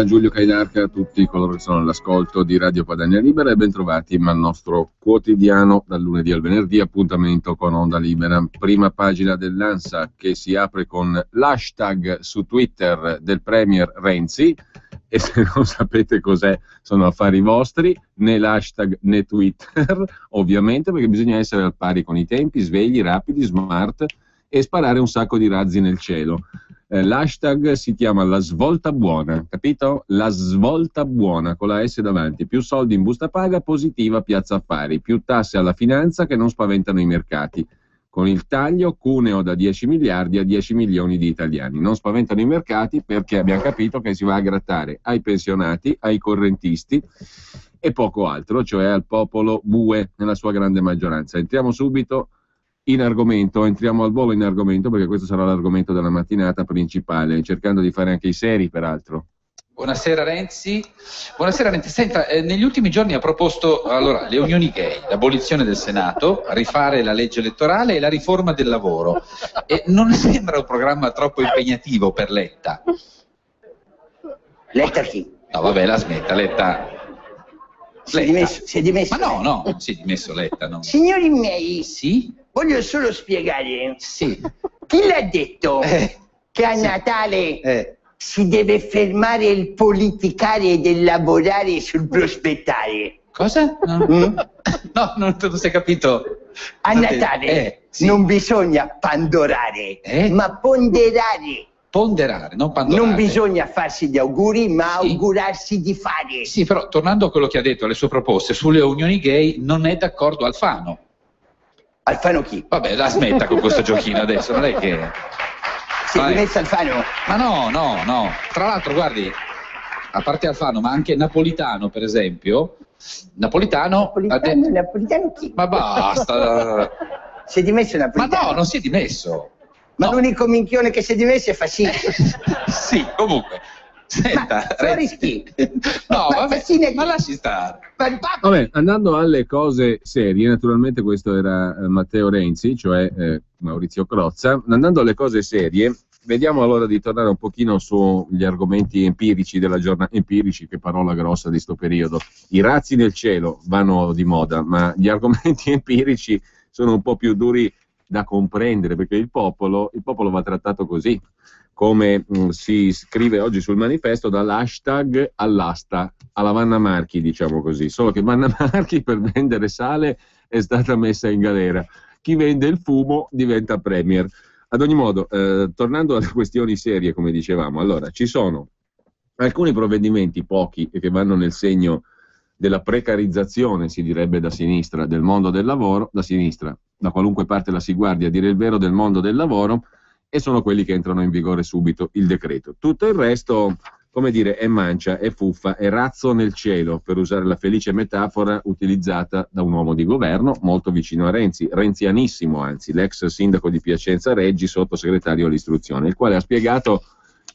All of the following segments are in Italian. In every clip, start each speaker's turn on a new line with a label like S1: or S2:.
S1: Giulio Cainarca a tutti coloro che sono all'ascolto di Radio Padania Libera e bentrovati al nostro quotidiano dal lunedì al venerdì, appuntamento con Onda Libera. Prima pagina dell'ANSA che si apre con l'hashtag su Twitter del Premier Renzi, e se non sapete cos'è sono affari vostri, né l'hashtag né Twitter ovviamente, perché bisogna essere al pari con i tempi, svegli, rapidi, smart e sparare un sacco di razzi nel cielo. L'hashtag si chiama La Svolta Buona, capito? La Svolta Buona, con la S davanti. Più soldi in busta paga, positiva Piazza Affari. Più tasse alla finanza che non spaventano i mercati. Con il taglio, cuneo da 10 miliardi a 10 milioni di italiani. Non spaventano i mercati perché abbiamo capito che si va a grattare ai pensionati, ai correntisti e poco altro, cioè al popolo bue nella sua grande maggioranza. Entriamo subito in argomento, entriamo al volo in argomento perché questo sarà l'argomento della mattinata principale, cercando di fare anche i seri peraltro.
S2: Buonasera Renzi. Buonasera Renzi. Senta, negli ultimi giorni ha proposto le unioni gay, l'abolizione del Senato, rifare la legge elettorale e la riforma del lavoro. E non sembra un programma troppo impegnativo per Letta?
S3: Letta chi?
S2: No, vabbè, la smetta, Letta.
S3: Si è dimesso?
S2: Ma no, non si è dimesso Letta, no.
S3: Signori miei,
S2: Sì?
S3: voglio solo spiegare.
S2: Sì.
S3: Chi l'ha detto che a Natale si deve fermare il politicare del lavorare sul prospettare?
S2: Cosa? No, non si è capito.
S3: A Natale
S2: sì.
S3: Non bisogna pandorare, ma ponderare.
S2: Ponderare, non pandorare.
S3: Non bisogna farsi gli auguri, ma
S2: sì.
S3: augurarsi di fare.
S2: Sì, però tornando a quello che ha detto, alle sue proposte sulle unioni gay, non è d'accordo Alfano.
S3: Alfano chi?
S2: Vabbè, la smetta con questo giochino adesso, non è che...
S3: Si è dimesso Alfano?
S2: Ma no. Tra l'altro, guardi, a parte Alfano, ma anche Napolitano, per esempio. Napolitano
S3: chi?
S2: Ma basta.
S3: Si è dimesso Napolitano?
S2: Ma no, non si è dimesso.
S3: Ma
S2: no.
S3: L'unico minchione che si è dimesso è Fassino.
S2: Sì, comunque. Senta,
S3: Florischi.
S2: No, vabbè, ma lasci stare.
S1: Vabbè, andando alle cose serie, naturalmente questo era Matteo Renzi, cioè Maurizio Crozza. Andando alle cose serie, vediamo allora di tornare un pochino sugli argomenti empirici della giornata. Empirici, che parola grossa di sto periodo. I razzi nel cielo vanno di moda, ma gli argomenti empirici sono un po' più duri da comprendere, perché il popolo va trattato così, come si scrive oggi sul manifesto, dall'hashtag all'asta, alla Vanna Marchi, diciamo così, solo che Vanna Marchi per vendere sale è stata messa in galera, chi vende il fumo diventa premier. Ad ogni modo, tornando alle questioni serie, come dicevamo, allora ci sono alcuni provvedimenti, pochi, che vanno nel segno della precarizzazione, si direbbe da sinistra, del mondo del lavoro, da sinistra, da qualunque parte la si guardi, a dire il vero, del mondo del lavoro, e sono quelli che entrano in vigore subito, il decreto. Tutto il resto, come dire, è mancia, è fuffa, è razzo nel cielo, per usare la felice metafora utilizzata da un uomo di governo molto vicino a Renzi, renzianissimo anzi, l'ex sindaco di Piacenza Reggi, sottosegretario all'istruzione, il quale ha spiegato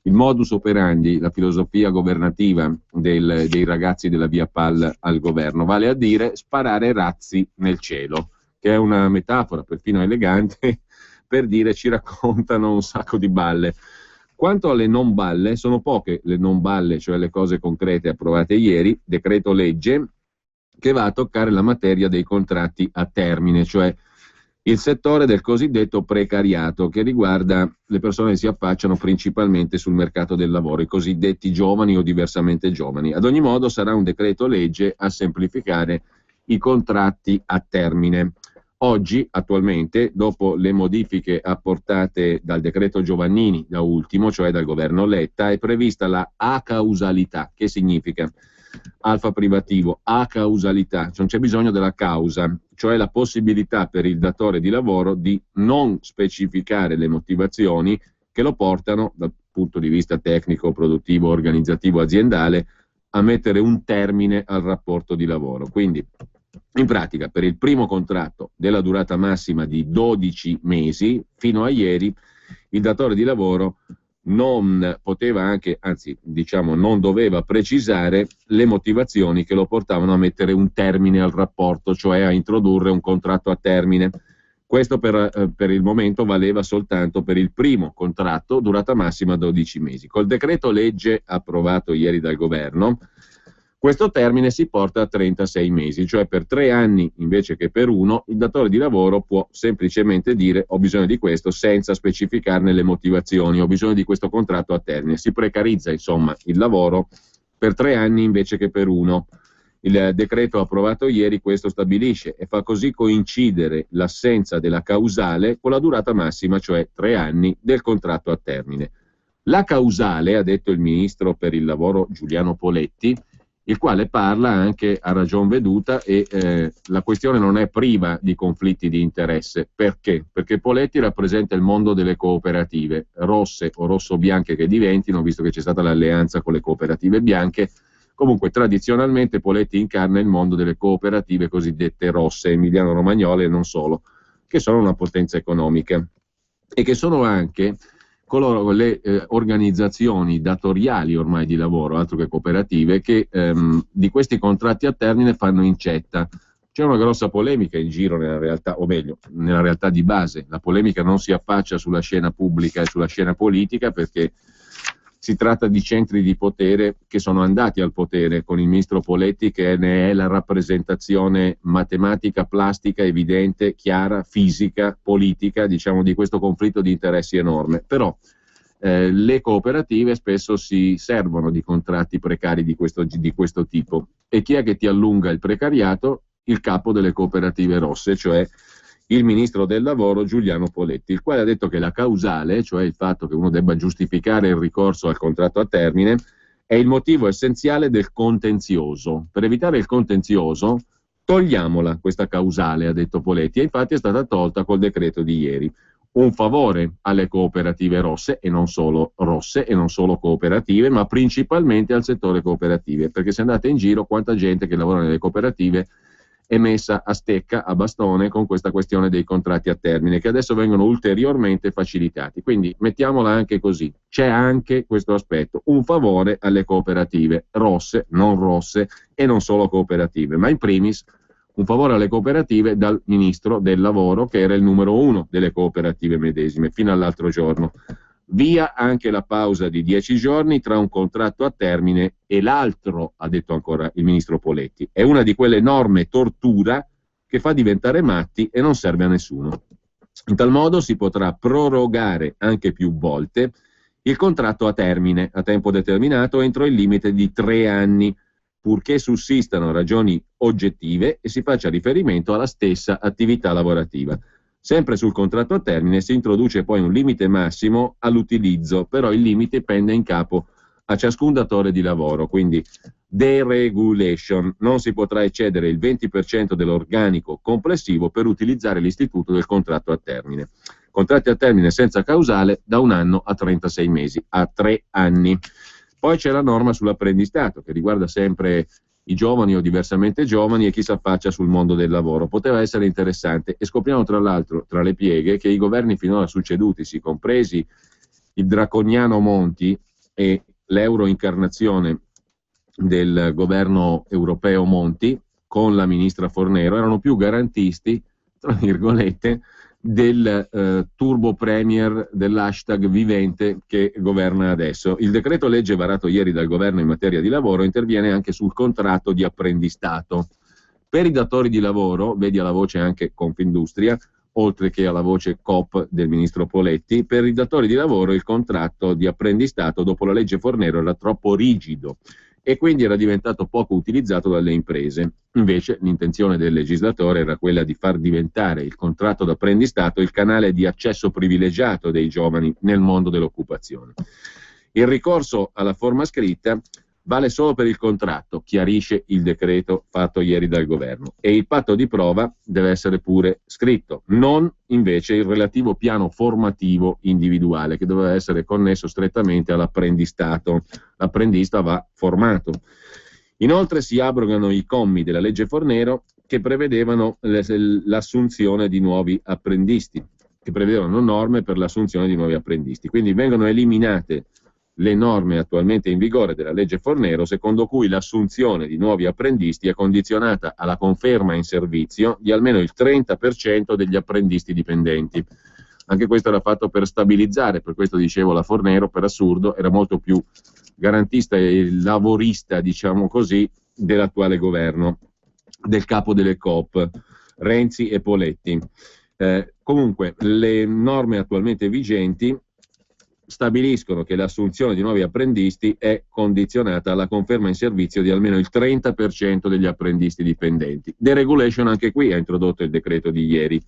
S1: il modus operandi, la filosofia governativa dei ragazzi della Via Pal al governo, vale a dire sparare razzi nel cielo, che è una metafora perfino elegante per dire ci raccontano un sacco di balle. Quanto alle non balle, sono poche le non balle, cioè le cose concrete approvate ieri, decreto legge che va a toccare la materia dei contratti a termine, cioè il settore del cosiddetto precariato, che riguarda le persone che si affacciano principalmente sul mercato del lavoro, i cosiddetti giovani o diversamente giovani. Ad ogni modo sarà un decreto legge a semplificare i contratti a termine. Oggi, attualmente, dopo le modifiche apportate dal decreto Giovannini, da ultimo, cioè dal governo Letta, è prevista la acausalità. Che significa? Alfa privativo, acausalità, non c'è bisogno della causa, cioè la possibilità per il datore di lavoro di non specificare le motivazioni che lo portano, dal punto di vista tecnico, produttivo, organizzativo, aziendale, a mettere un termine al rapporto di lavoro. Quindi, in pratica, per il primo contratto della durata massima di 12 mesi, fino a ieri, il datore di lavoro non poteva anche, anzi diciamo non doveva precisare le motivazioni che lo portavano a mettere un termine al rapporto, cioè a introdurre un contratto a termine. Questo per il momento valeva soltanto per il primo contratto, durata massima 12 mesi. Col decreto legge approvato ieri dal governo, questo termine si porta a 36 mesi, cioè per 3 anni invece che per 1, il datore di lavoro può semplicemente dire ho bisogno di questo senza specificarne le motivazioni, ho bisogno di questo contratto a termine. Si precarizza insomma il lavoro per 3 anni invece che per 1. Il decreto approvato ieri questo stabilisce e fa così coincidere l'assenza della causale con la durata massima, cioè 3 anni, del contratto a termine. La causale, ha detto il ministro per il lavoro Giuliano Poletti, il quale parla anche a ragion veduta e la questione non è priva di conflitti di interesse. Perché? Perché Poletti rappresenta il mondo delle cooperative, rosse o rosso-bianche che diventino, visto che c'è stata l'alleanza con le cooperative bianche. Comunque tradizionalmente Poletti incarna il mondo delle cooperative cosiddette rosse, emiliano-romagnole e non solo, che sono una potenza economica e che sono anche le organizzazioni datoriali ormai di lavoro, altro che cooperative, che di questi contratti a termine fanno incetta. C'è una grossa polemica in giro nella realtà, o meglio, nella realtà di base. La polemica non si affaccia sulla scena pubblica e sulla scena politica perché si tratta di centri di potere che sono andati al potere con il ministro Poletti, che ne è la rappresentazione matematica, plastica, evidente, chiara, fisica, politica, diciamo, di questo conflitto di interessi enorme. Però le cooperative spesso si servono di contratti precari di questo tipo. E chi è che ti allunga il precariato? Il capo delle cooperative rosse, cioè il ministro del lavoro Giuliano Poletti, il quale ha detto che la causale, cioè il fatto che uno debba giustificare il ricorso al contratto a termine, è il motivo essenziale del contenzioso. Per evitare il contenzioso, togliamola questa causale, ha detto Poletti, e infatti è stata tolta col decreto di ieri. Un favore alle cooperative rosse e non solo cooperative, ma principalmente al settore cooperative, perché se andate in giro quanta gente che lavora nelle cooperative è messa a stecca, a bastone con questa questione dei contratti a termine, che adesso vengono ulteriormente facilitati. Quindi mettiamola anche così, c'è anche questo aspetto, un favore alle cooperative rosse, non rosse e non solo cooperative, ma in primis un favore alle cooperative dal ministro del lavoro, che era il numero 1 delle cooperative medesime fino all'altro giorno. Via anche la pausa di 10 giorni tra un contratto a termine e l'altro, ha detto ancora il ministro Poletti. È una di quelle norme tortura che fa diventare matti e non serve a nessuno. In tal modo si potrà prorogare anche più volte il contratto a termine, a tempo determinato, entro il limite di 3 anni, purché sussistano ragioni oggettive e si faccia riferimento alla stessa attività lavorativa. Sempre sul contratto a termine si introduce poi un limite massimo all'utilizzo, però il limite pende in capo a ciascun datore di lavoro, quindi deregulation, non si potrà eccedere il 20% dell'organico complessivo per utilizzare l'istituto del contratto a termine. Contratti a termine senza causale da 1 anno a 36 mesi, a 3 anni. Poi c'è la norma sull'apprendistato che riguarda sempre i giovani o diversamente giovani e chi si affaccia sul mondo del lavoro. Poteva essere interessante e scopriamo tra l'altro tra le pieghe che i governi finora succedutisi, compresi il draconiano Monti e l'euroincarnazione del governo europeo Monti con la ministra Fornero, erano più garantisti, tra virgolette, del turbo premier dell'hashtag vivente che governa adesso. Il decreto legge varato ieri dal governo in materia di lavoro interviene anche sul contratto di apprendistato. Per i datori di lavoro, vedi alla voce anche Confindustria, oltre che alla voce COP del ministro Poletti, per i datori di lavoro il contratto di apprendistato dopo la legge Fornero era troppo rigido e quindi era diventato poco utilizzato dalle imprese. Invece l'intenzione del legislatore era quella di far diventare il contratto d'apprendistato il canale di accesso privilegiato dei giovani nel mondo dell'occupazione. Il ricorso alla forma scritta vale solo per il contratto, chiarisce il decreto fatto ieri dal governo, e il patto di prova deve essere pure scritto, non invece il relativo piano formativo individuale che doveva essere connesso strettamente all'apprendistato. L'apprendista va formato. Inoltre si abrogano i commi della legge Fornero che prevedevano l'assunzione di nuovi apprendisti, che prevedevano norme per l'assunzione di nuovi apprendisti. Quindi vengono eliminate le norme attualmente in vigore della legge Fornero, secondo cui l'assunzione di nuovi apprendisti è condizionata alla conferma in servizio di almeno il 30% degli apprendisti dipendenti. Anche questo era fatto per stabilizzare, per questo dicevo la Fornero, per assurdo, era molto più garantista e lavorista, diciamo così, dell'attuale governo, del capo delle Coop, Renzi e Poletti. Comunque, le norme attualmente vigenti stabiliscono che l'assunzione di nuovi apprendisti è condizionata alla conferma in servizio di almeno il 30% degli apprendisti dipendenti. Deregulation anche qui ha introdotto il decreto di ieri.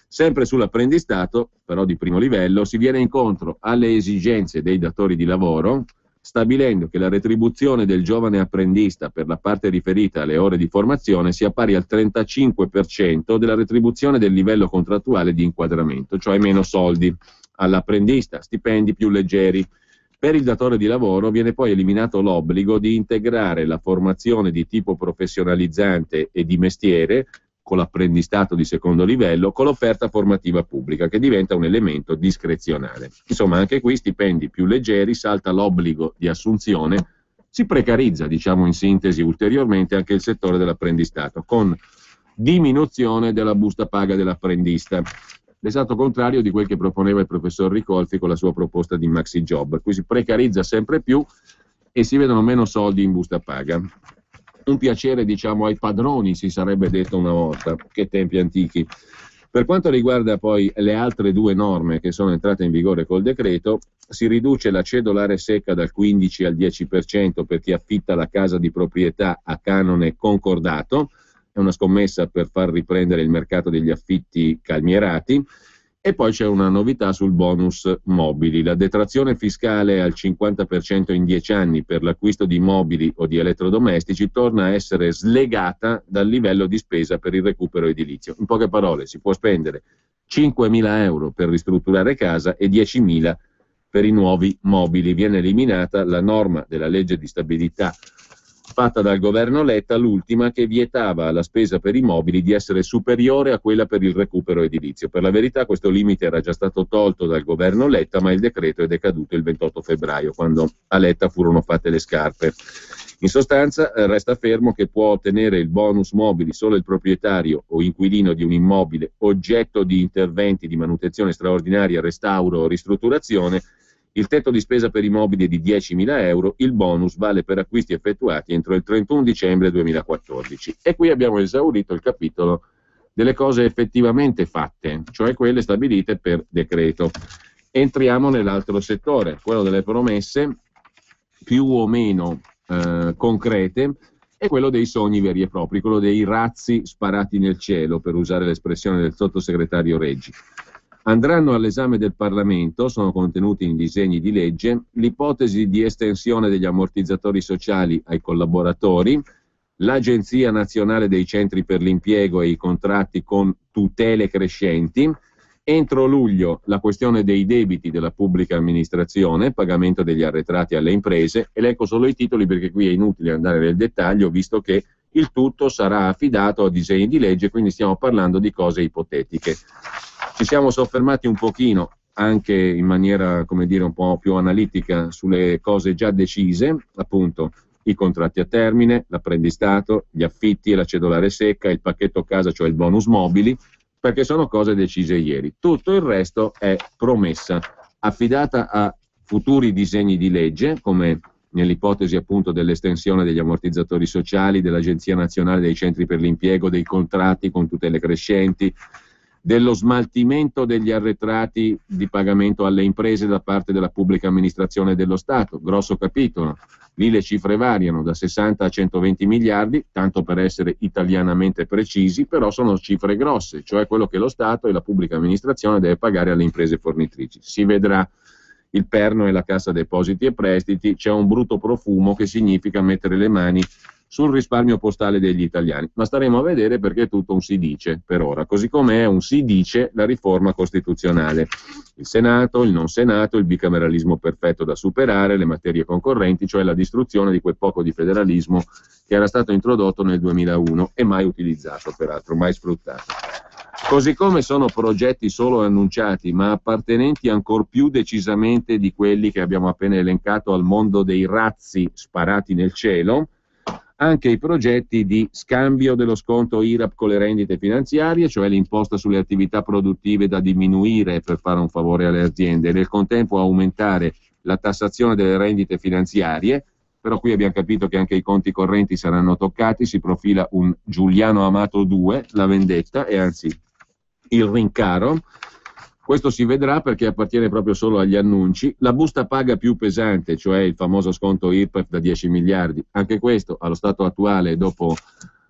S1: Sempre sull'apprendistato, però di primo livello, si viene incontro alle esigenze dei datori di lavoro, stabilendo che la retribuzione del giovane apprendista per la parte riferita alle ore di formazione sia pari al 35% della retribuzione del livello contrattuale di inquadramento, cioè meno soldi all'apprendista, stipendi più leggeri. Per il datore di lavoro viene poi eliminato l'obbligo di integrare la formazione di tipo professionalizzante e di mestiere con l'apprendistato di secondo livello con l'offerta formativa pubblica, che diventa un elemento discrezionale. Insomma, anche qui stipendi più leggeri, salta l'obbligo di assunzione, si precarizza, diciamo in sintesi, ulteriormente anche il settore dell'apprendistato, con diminuzione della busta paga dell'apprendista. L'esatto contrario di quel che proponeva il professor Ricolfi con la sua proposta di maxi job. Qui si precarizza sempre più e si vedono meno soldi in busta paga. Un piacere, diciamo, ai padroni, si sarebbe detto una volta, che tempi antichi. Per quanto riguarda poi le altre due norme che sono entrate in vigore col decreto, si riduce la cedolare secca dal 15 al 10% per chi affitta la casa di proprietà a canone concordato, è una scommessa per far riprendere il mercato degli affitti calmierati. E poi c'è una novità sul bonus mobili. La detrazione fiscale al 50% in 10 anni per l'acquisto di mobili o di elettrodomestici torna a essere slegata dal livello di spesa per il recupero edilizio. In poche parole, si può spendere 5.000 euro per ristrutturare casa e 10.000 per i nuovi mobili. Viene eliminata la norma della legge di stabilità fatta dal governo Letta, l'ultima, che vietava alla spesa per i mobili di essere superiore a quella per il recupero edilizio. Per la verità questo limite era già stato tolto dal governo Letta, ma il decreto è decaduto il 28 febbraio, quando a Letta furono fatte le scarpe. In sostanza resta fermo che può ottenere il bonus mobili solo il proprietario o inquilino di un immobile oggetto di interventi di manutenzione straordinaria, restauro o ristrutturazione. Il tetto di spesa per i mobili è di 10.000 euro, il bonus vale per acquisti effettuati entro il 31 dicembre 2014. E qui abbiamo esaurito il capitolo delle cose effettivamente fatte, cioè quelle stabilite per decreto. Entriamo nell'altro settore, quello delle promesse più o meno concrete, e quello dei sogni veri e propri, quello dei razzi sparati nel cielo, per usare l'espressione del sottosegretario Reggi. Andranno all'esame del Parlamento, sono contenuti in disegni di legge, l'ipotesi di estensione degli ammortizzatori sociali ai collaboratori, l'Agenzia Nazionale dei Centri per l'Impiego e i contratti con tutele crescenti, entro luglio la questione dei debiti della pubblica amministrazione, pagamento degli arretrati alle imprese. Elenco solo i titoli perché qui è inutile andare nel dettaglio, visto che il tutto sarà affidato a disegni di legge, quindi stiamo parlando di cose ipotetiche. Ci siamo soffermati un pochino, anche in maniera, come dire, un po' più analitica, sulle cose già decise, appunto i contratti a termine, l'apprendistato, gli affitti e la cedolare secca, il pacchetto casa, cioè il bonus mobili, perché sono cose decise ieri. Tutto il resto è promessa, affidata a futuri disegni di legge, come nell'ipotesi appunto dell'estensione degli ammortizzatori sociali, dell'Agenzia Nazionale dei Centri per l'Impiego, dei contratti con tutele crescenti, dello smaltimento degli arretrati di pagamento alle imprese da parte della pubblica amministrazione dello Stato. Grosso capitolo, lì le cifre variano da 60 a 120 miliardi, tanto per essere italianamente precisi, però sono cifre grosse, cioè quello che lo Stato e la pubblica amministrazione deve pagare alle imprese fornitrici. Si vedrà il perno e la Cassa Depositi e Prestiti, c'è un brutto profumo che significa mettere le mani sul risparmio postale degli italiani, ma staremo a vedere perché è tutto un si dice per ora, così come è un si dice la riforma costituzionale, il Senato, il non Senato, il bicameralismo perfetto da superare, le materie concorrenti, cioè la distruzione di quel poco di federalismo che era stato introdotto nel 2001 e mai utilizzato, peraltro mai sfruttato. Così come sono progetti solo annunciati, ma appartenenti ancor più decisamente di quelli che abbiamo appena elencato al mondo dei razzi sparati nel cielo, anche i progetti di scambio dello sconto IRAP con le rendite finanziarie, cioè l'imposta sulle attività produttive da diminuire per fare un favore alle aziende e nel contempo aumentare la tassazione delle rendite finanziarie. Però qui abbiamo capito che anche i conti correnti saranno toccati, si profila un Giuliano Amato 2, la vendetta, e anzi il rincaro. Questo si vedrà perché appartiene proprio solo agli annunci. La busta paga più pesante, cioè il famoso sconto IRPEF da 10 miliardi, anche questo allo stato attuale, dopo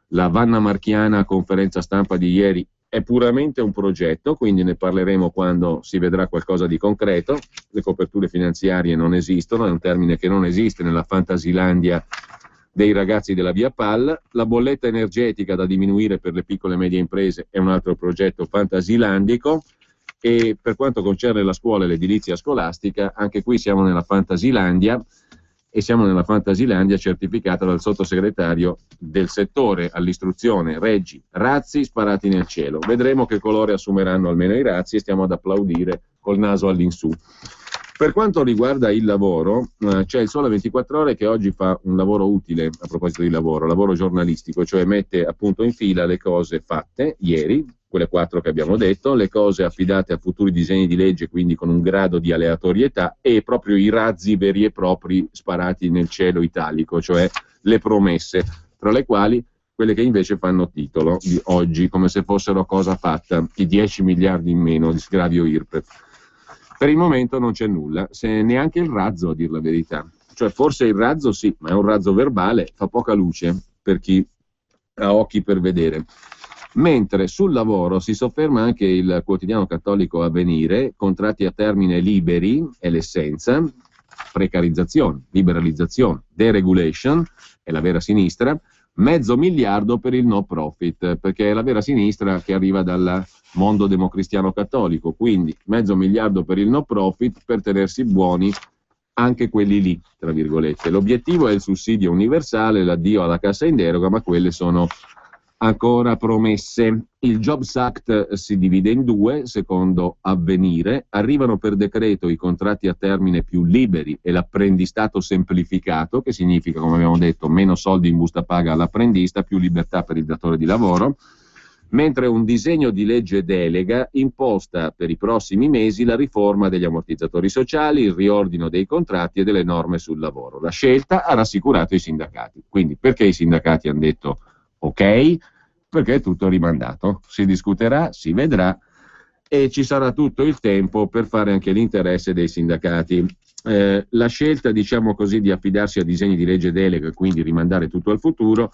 S1: la Vanna Marchiana conferenza stampa di ieri, è puramente un progetto, quindi ne parleremo quando si vedrà qualcosa di concreto. Le coperture finanziarie non esistono, è un termine che non esiste nella Fantasilandia dei ragazzi della Via Pal. La bolletta energetica da diminuire per le piccole e medie imprese è un altro progetto fantasilandico. E per quanto concerne la scuola e l'edilizia scolastica, anche qui siamo nella Fantasilandia, e siamo nella Fantasilandia certificata dal sottosegretario del settore all'istruzione Reggi. Razzi sparati nel cielo. Vedremo che colore assumeranno almeno i razzi e stiamo ad applaudire col naso all'insù. Per quanto riguarda il lavoro, c'è il Sole 24 Ore che oggi fa un lavoro utile a proposito di lavoro giornalistico, cioè mette appunto in fila le cose fatte ieri, quelle 4 che abbiamo detto, le cose affidate a futuri disegni di legge, quindi con un grado di aleatorietà, e proprio i razzi veri e propri sparati nel cielo italico, cioè le promesse, tra le quali quelle che invece fanno titolo di oggi, come se fossero cosa fatta, i 10 miliardi in meno di sgravio IRPEF. Per il momento non c'è nulla, se neanche il razzo, a dir la verità. Cioè forse il razzo sì, ma è un razzo verbale, fa poca luce per chi ha occhi per vedere. Mentre sul lavoro si sofferma anche il quotidiano cattolico Avvenire, contratti a termine liberi è l'essenza, precarizzazione, liberalizzazione, deregulation è la vera sinistra, 500 miliardi per il no profit, perché è la vera sinistra che arriva dal mondo democristiano cattolico, quindi 500 miliardi per il no profit per tenersi buoni anche quelli lì, tra virgolette. L'obiettivo è il sussidio universale, l'addio alla cassa in deroga, ma quelle sono ancora promesse. Il Jobs Act si divide in due, secondo Avvenire. Arrivano per decreto i contratti a termine più liberi e l'apprendistato semplificato, che significa, come abbiamo detto, meno soldi in busta paga all'apprendista, più libertà per il datore di lavoro, mentre un disegno di legge delega imposta per i prossimi mesi la riforma degli ammortizzatori sociali, il riordino dei contratti e delle norme sul lavoro. La scelta ha rassicurato i sindacati. Quindi perché i sindacati hanno detto ok? Perché è tutto rimandato, si discuterà, si vedrà e ci sarà tutto il tempo per fare anche l'interesse dei sindacati. La scelta, diciamo così, di affidarsi a disegni di legge delega e quindi rimandare tutto al futuro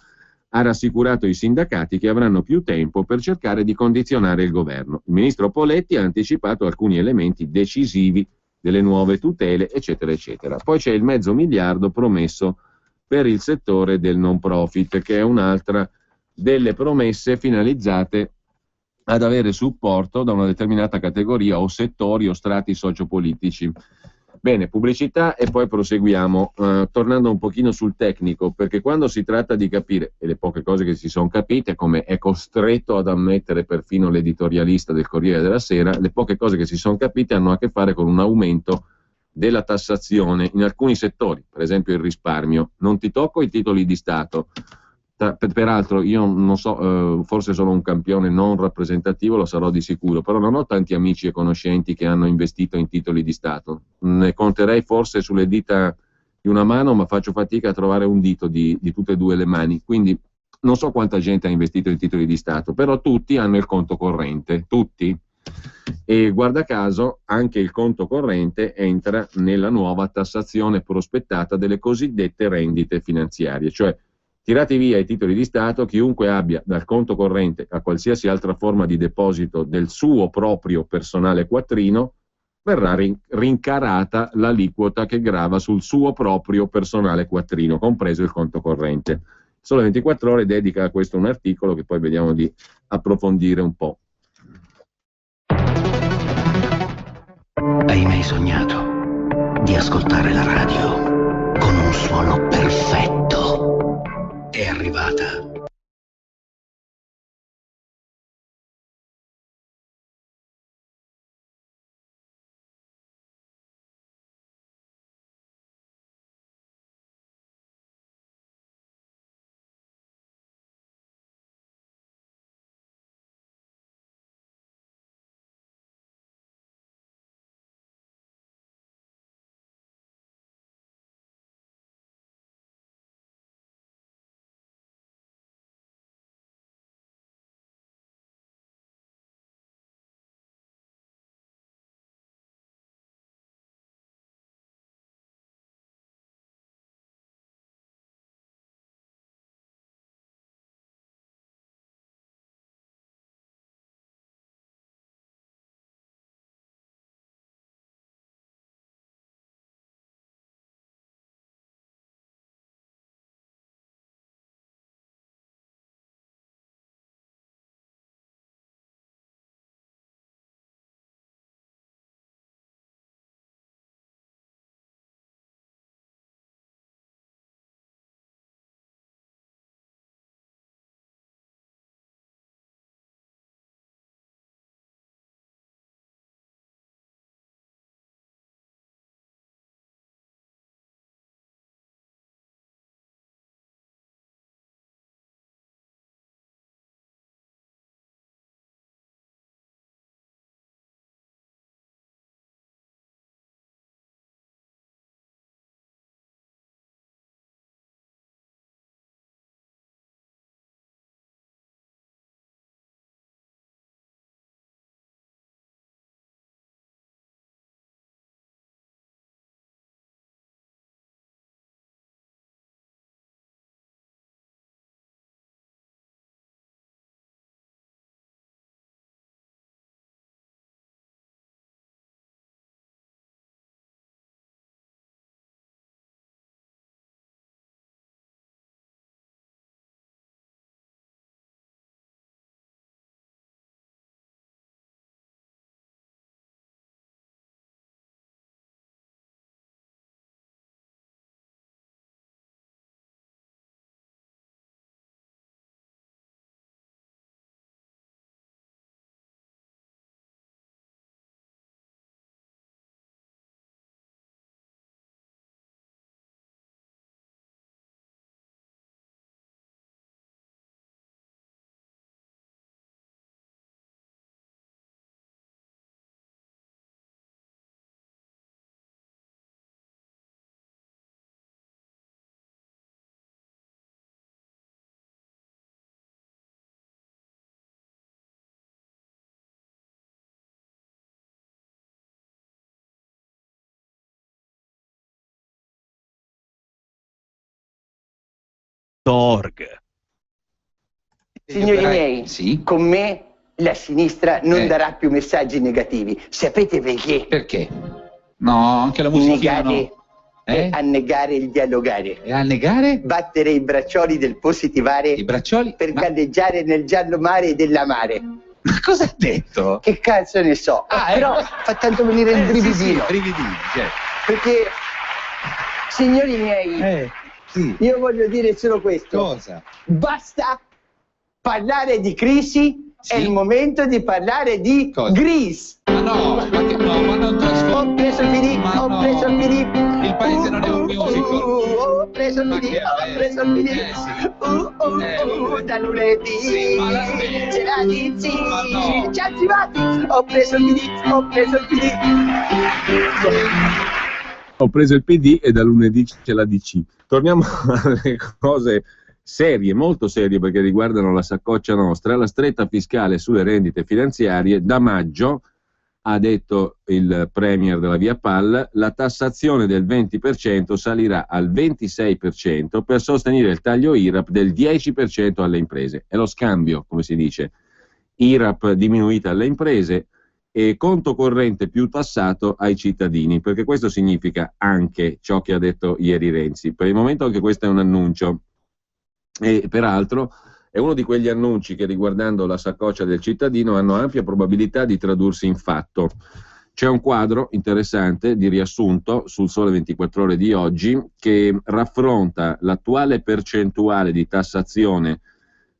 S1: ha rassicurato i sindacati che avranno più tempo per cercare di condizionare il governo. Il ministro Poletti ha anticipato alcuni elementi decisivi delle nuove tutele, eccetera, eccetera. Poi c'è il 500 miliardi promesso per il settore del non profit, che è un'altra delle promesse finalizzate ad avere supporto da una determinata categoria o settori o strati sociopolitici. Bene, pubblicità e poi proseguiamo, tornando un pochino sul tecnico, perché quando si tratta di capire, e le poche cose che si sono capite, come è costretto ad ammettere perfino l'editorialista del Corriere della Sera, le poche cose che si sono capite hanno a che fare con un aumento della tassazione in alcuni settori, per esempio il risparmio. Non ti tocco i titoli di Stato. Peraltro io non so, forse sono un campione non rappresentativo, lo sarò di sicuro, però non ho tanti amici e conoscenti che hanno investito in titoli di Stato. Ne conterei forse sulle dita di una mano, ma faccio fatica a trovare un dito di tutte e due le mani. Quindi non so quanta gente ha investito in titoli di Stato, però tutti hanno il conto corrente, tutti. E guarda caso anche il conto corrente entra nella nuova tassazione prospettata delle cosiddette rendite finanziarie, cioè tirati via i titoli di Stato, chiunque abbia dal conto corrente a qualsiasi altra forma di deposito del suo proprio personale quattrino, verrà rincarata l'aliquota che grava sul suo proprio personale quattrino, compreso il conto corrente. Sole 24 Ore dedica a questo un articolo che poi vediamo di approfondire un po'.
S4: Hai mai sognato di ascoltare la radio con un suono perfetto? È arrivata
S1: www.sinistra.org.
S3: Signori miei,
S2: sì?
S3: con me la sinistra non darà più messaggi negativi. Sapete perché?
S2: Perché? No, anche la musichina
S3: Negare è annegare il dialogare.
S2: E annegare?
S3: Battere i braccioli del positivare.
S2: I braccioli?
S3: Per galleggiare nel giallo mare dell'amare.
S2: Ma cosa ha detto?
S3: Che cazzo ne so. Però fa tanto venire il brividino.
S2: Sì, brividini, certo.
S3: Perché, signori miei,
S2: Sì.
S3: io voglio dire solo questo.
S2: Cosa?
S3: Basta parlare di crisi,
S2: Sì?
S3: è il momento di parlare di
S2: Cosa?
S3: Grease.
S2: Ma no, ma non trasformi.
S3: Ho preso il PD,
S2: Ma
S3: ho
S2: no.
S3: preso il PD.
S2: Il paese non è un musical.
S3: Ho preso il
S2: Ma
S3: PD,
S2: che
S3: ho preso il PD.
S2: sì.
S3: Da lunedì
S2: Sì, ma la smetti.
S3: ce la dici,
S2: Ma no.
S3: ci arrivati. Ho preso il PD, ho preso il PD.
S1: Ho preso il PD e da lunedì c'è la DC. Torniamo alle cose serie, molto serie, perché riguardano la saccoccia nostra. La stretta fiscale sulle rendite finanziarie. Da maggio, ha detto il premier della Via Pal, la tassazione del 20% salirà al 26% per sostenere il taglio IRAP del 10% alle imprese. È lo scambio, come si dice, IRAP diminuita alle imprese e conto corrente più tassato ai cittadini, perché questo significa anche ciò che ha detto ieri Renzi. Per il momento anche questo è un annuncio e peraltro è uno di quegli annunci che, riguardando la saccoccia del cittadino, hanno ampia probabilità di tradursi in fatto. C'è un quadro interessante di riassunto sul Sole 24 Ore di oggi che raffronta l'attuale percentuale di tassazione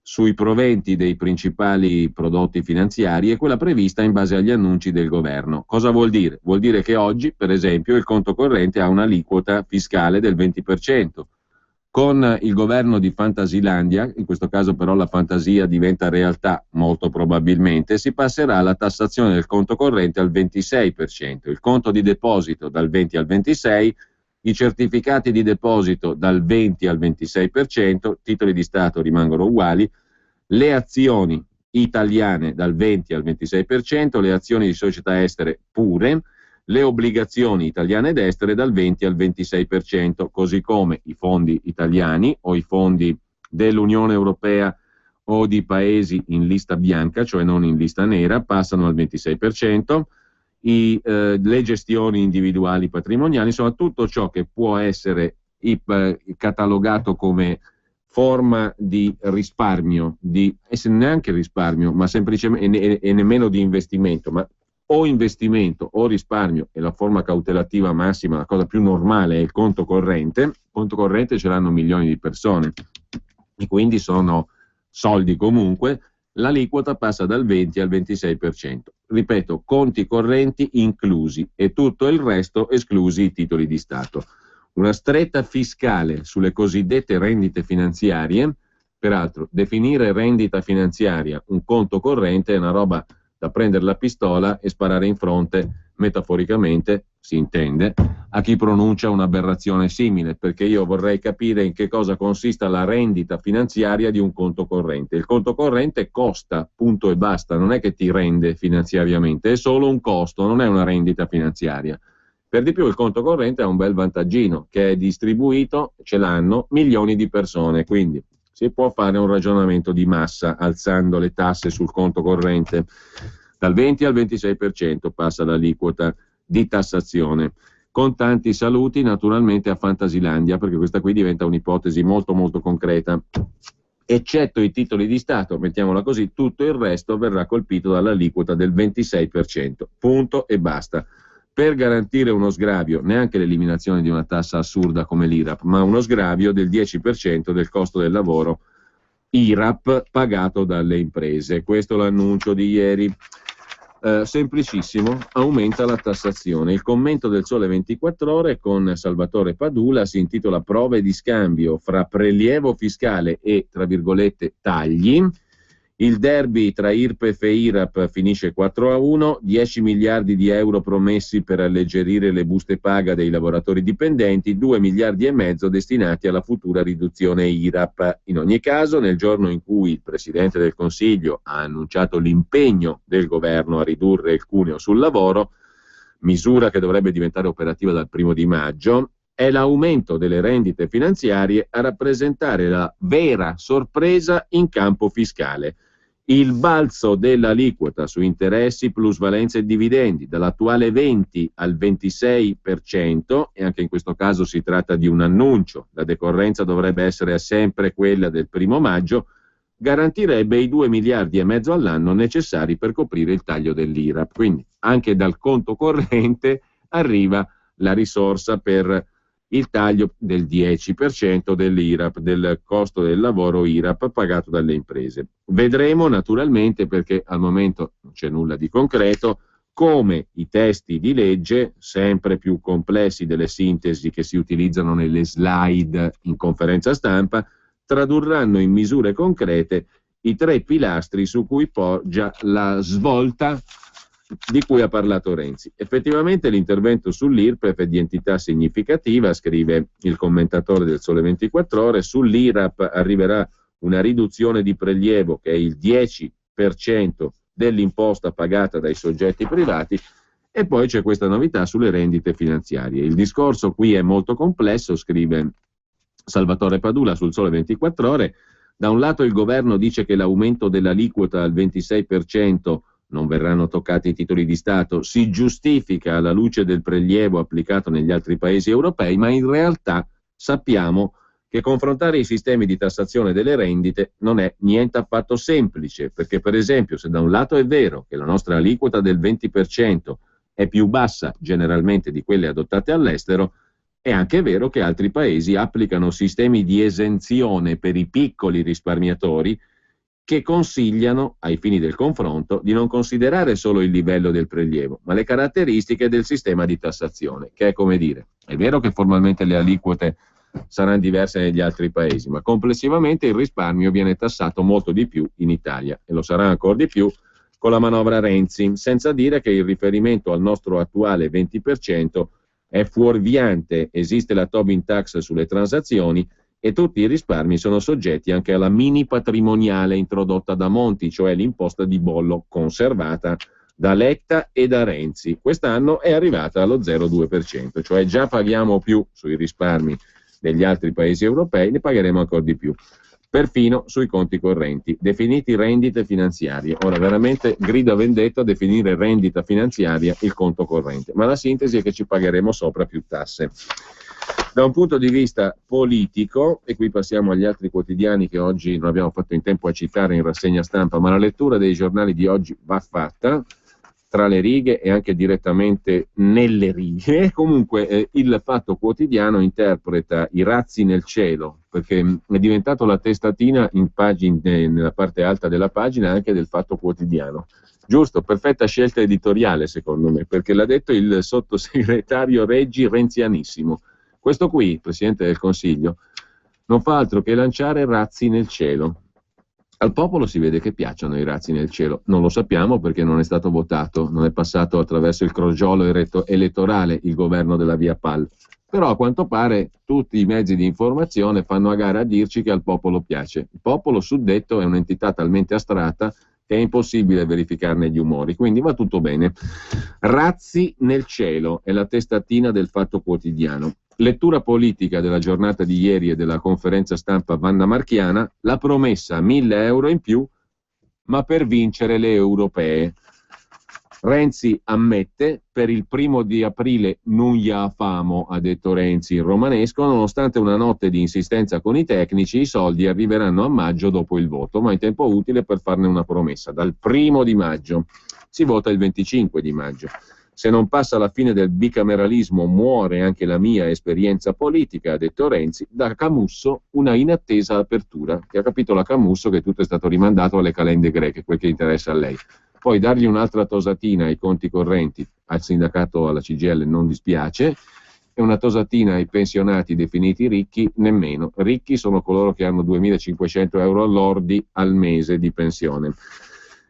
S1: sui proventi dei principali prodotti finanziari e quella prevista in base agli annunci del governo. Cosa vuol dire? Vuol dire che oggi, per esempio, il conto corrente ha un'aliquota fiscale del 20%. Con il governo di Fantasilandia, in questo caso però la fantasia diventa realtà molto probabilmente, si passerà alla tassazione del conto corrente al 26%, il conto di deposito dal 20 al 26%, i certificati di deposito dal 20 al 26%, titoli di Stato rimangono uguali, le azioni italiane dal 20 al 26%, le azioni di società estere pure, le obbligazioni italiane ed estere dal 20 al 26%, così come i fondi italiani o i fondi dell'Unione Europea o di paesi in lista bianca, cioè non in lista nera, passano al 26%, le gestioni individuali patrimoniali, insomma tutto ciò che può essere catalogato come forma di risparmio, neanche risparmio, ma semplicemente e nemmeno di investimento, ma o investimento o risparmio, e la forma cautelativa massima, la cosa più normale è il conto corrente. Il conto corrente ce l'hanno milioni di persone e quindi sono soldi comunque. L'aliquota passa dal 20 al 26%. Ripeto, conti correnti inclusi e tutto il resto esclusi i titoli di Stato. Una stretta fiscale sulle cosiddette rendite finanziarie. Peraltro, definire rendita finanziaria un conto corrente è una roba da prendere la pistola e sparare in fronte, metaforicamente, si intende, a chi pronuncia un'aberrazione simile, perché io vorrei capire in che cosa consista la rendita finanziaria di un conto corrente. Il conto corrente costa, punto e basta, non è che ti rende finanziariamente, è solo un costo, non è una rendita finanziaria. Per di più il conto corrente ha un bel vantaggino, che è distribuito, ce l'hanno milioni di persone, quindi si può fare un ragionamento di massa alzando le tasse sul conto corrente. Dal 20 al 26% passa l'aliquota di tassazione. Con tanti saluti naturalmente a Fantasilandia, perché questa qui diventa un'ipotesi molto molto concreta. Eccetto i titoli di Stato, mettiamola così, tutto il resto verrà colpito dall'aliquota del 26%. Punto e basta. Per garantire uno sgravio, neanche l'eliminazione di una tassa assurda come l'IRAP, ma uno sgravio del 10% del costo del lavoro IRAP pagato dalle imprese. Questo è l'annuncio di ieri. Semplicissimo, aumenta la tassazione. Il commento del Sole 24 Ore con Salvatore Padula si intitola Prove di scambio fra prelievo fiscale e, tra virgolette, tagli. Il derby tra IRPEF e IRAP finisce 4-1, 10 miliardi di euro promessi per alleggerire le buste paga dei lavoratori dipendenti, 2 miliardi e mezzo destinati alla futura riduzione IRAP. In ogni caso, nel giorno in cui il Presidente del Consiglio ha annunciato l'impegno del governo a ridurre il cuneo sul lavoro, misura che dovrebbe diventare operativa dal 1 maggio, È l'aumento delle rendite finanziarie a rappresentare la vera sorpresa in campo fiscale. Il balzo dell'aliquota su interessi, plusvalenze e dividendi dall'attuale 20 al 26%, e anche in questo caso si tratta di un annuncio, la decorrenza dovrebbe essere sempre quella del 1° maggio, garantirebbe i 2 miliardi e mezzo all'anno necessari per coprire il taglio dell'IRAP. Quindi anche dal conto corrente arriva la risorsa per il taglio del 10% dell'IRAP, del costo del lavoro IRAP pagato dalle imprese. Vedremo naturalmente, perché al momento non c'è nulla di concreto, come i testi di legge, sempre più complessi delle sintesi che si utilizzano nelle slide in conferenza stampa, tradurranno in misure concrete i 3 pilastri su cui poggia la svolta di cui ha parlato Renzi. Effettivamente l'intervento sull'IRPEF è di entità significativa, scrive il commentatore del Sole 24 Ore, sull'IRAP arriverà una riduzione di prelievo che è il 10% dell'imposta pagata dai soggetti privati, e poi c'è questa novità sulle rendite finanziarie. Il discorso qui è molto complesso, scrive Salvatore Padula sul Sole 24 Ore. Da un lato il governo dice che l'aumento dell'aliquota al 26% non verranno toccati i titoli di Stato, si giustifica alla luce del prelievo applicato negli altri paesi europei, ma in realtà sappiamo che confrontare i sistemi di tassazione delle rendite non è niente affatto semplice, perché per esempio se da un lato è vero che la nostra aliquota del 20% è più bassa generalmente di quelle adottate all'estero, è anche vero che altri paesi applicano sistemi di esenzione per i piccoli risparmiatori che consigliano, ai fini del confronto, di non considerare solo il livello del prelievo, ma le caratteristiche del sistema di tassazione, che è come dire, è vero che formalmente le aliquote saranno diverse negli altri paesi, ma complessivamente il risparmio viene tassato molto di più in Italia, e lo sarà ancora di più con la manovra Renzi, senza dire che il riferimento al nostro attuale 20% è fuorviante, esiste la Tobin tax sulle transazioni, e tutti i risparmi sono soggetti anche alla mini patrimoniale introdotta da Monti, cioè l'imposta di bollo conservata da Letta e da Renzi. Quest'anno è arrivata allo 0,2%, cioè già paghiamo più sui risparmi degli altri paesi europei, ne pagheremo ancora di più, perfino sui conti correnti, definiti rendite finanziarie. Ora veramente grida vendetta definire rendita finanziaria il conto corrente, ma la sintesi è che ci pagheremo sopra più tasse. Da un punto di vista politico, e qui passiamo agli altri quotidiani che oggi non abbiamo fatto in tempo a citare in rassegna stampa, ma la lettura dei giornali di oggi va fatta, tra le righe e anche direttamente nelle righe. Comunque il Fatto Quotidiano interpreta i razzi nel cielo, perché è diventato la testatina nella parte alta della pagina anche del Fatto Quotidiano. Giusto, perfetta scelta editoriale secondo me, perché l'ha detto il sottosegretario Reggi, renzianissimo. Questo qui, Presidente del Consiglio, non fa altro che lanciare razzi nel cielo. Al popolo si vede che piacciono i razzi nel cielo, non lo sappiamo perché non è stato votato, non è passato attraverso il crogiolo elettorale il governo della via Pal, però a quanto pare tutti i mezzi di informazione fanno a gara a dirci che al popolo piace. Il popolo suddetto è un'entità talmente astratta che è impossibile verificarne gli umori, quindi va tutto bene. Razzi nel cielo è la testatina del Fatto Quotidiano. Lettura politica della giornata di ieri e della conferenza stampa Vanna Marchiana, la promessa 1.000 euro in più, ma per vincere le europee. Renzi ammette, per il 1° aprile non gli famo, ha detto Renzi in romanesco, nonostante una notte di insistenza con i tecnici, i soldi arriveranno a maggio dopo il voto, ma in tempo utile per farne una promessa. Dal 1° maggio, si vota il 25 di maggio. Se non passa la fine del bicameralismo muore anche la mia esperienza politica, ha detto Renzi, da Camusso una inattesa apertura, che ha capito la Camusso che tutto è stato rimandato alle calende greche, quel che interessa a lei. Poi dargli un'altra tosatina ai conti correnti, al sindacato, alla CGIL non dispiace, e una tosatina ai pensionati definiti ricchi nemmeno. Ricchi sono coloro che hanno 2.500 euro all'ordi al mese di pensione.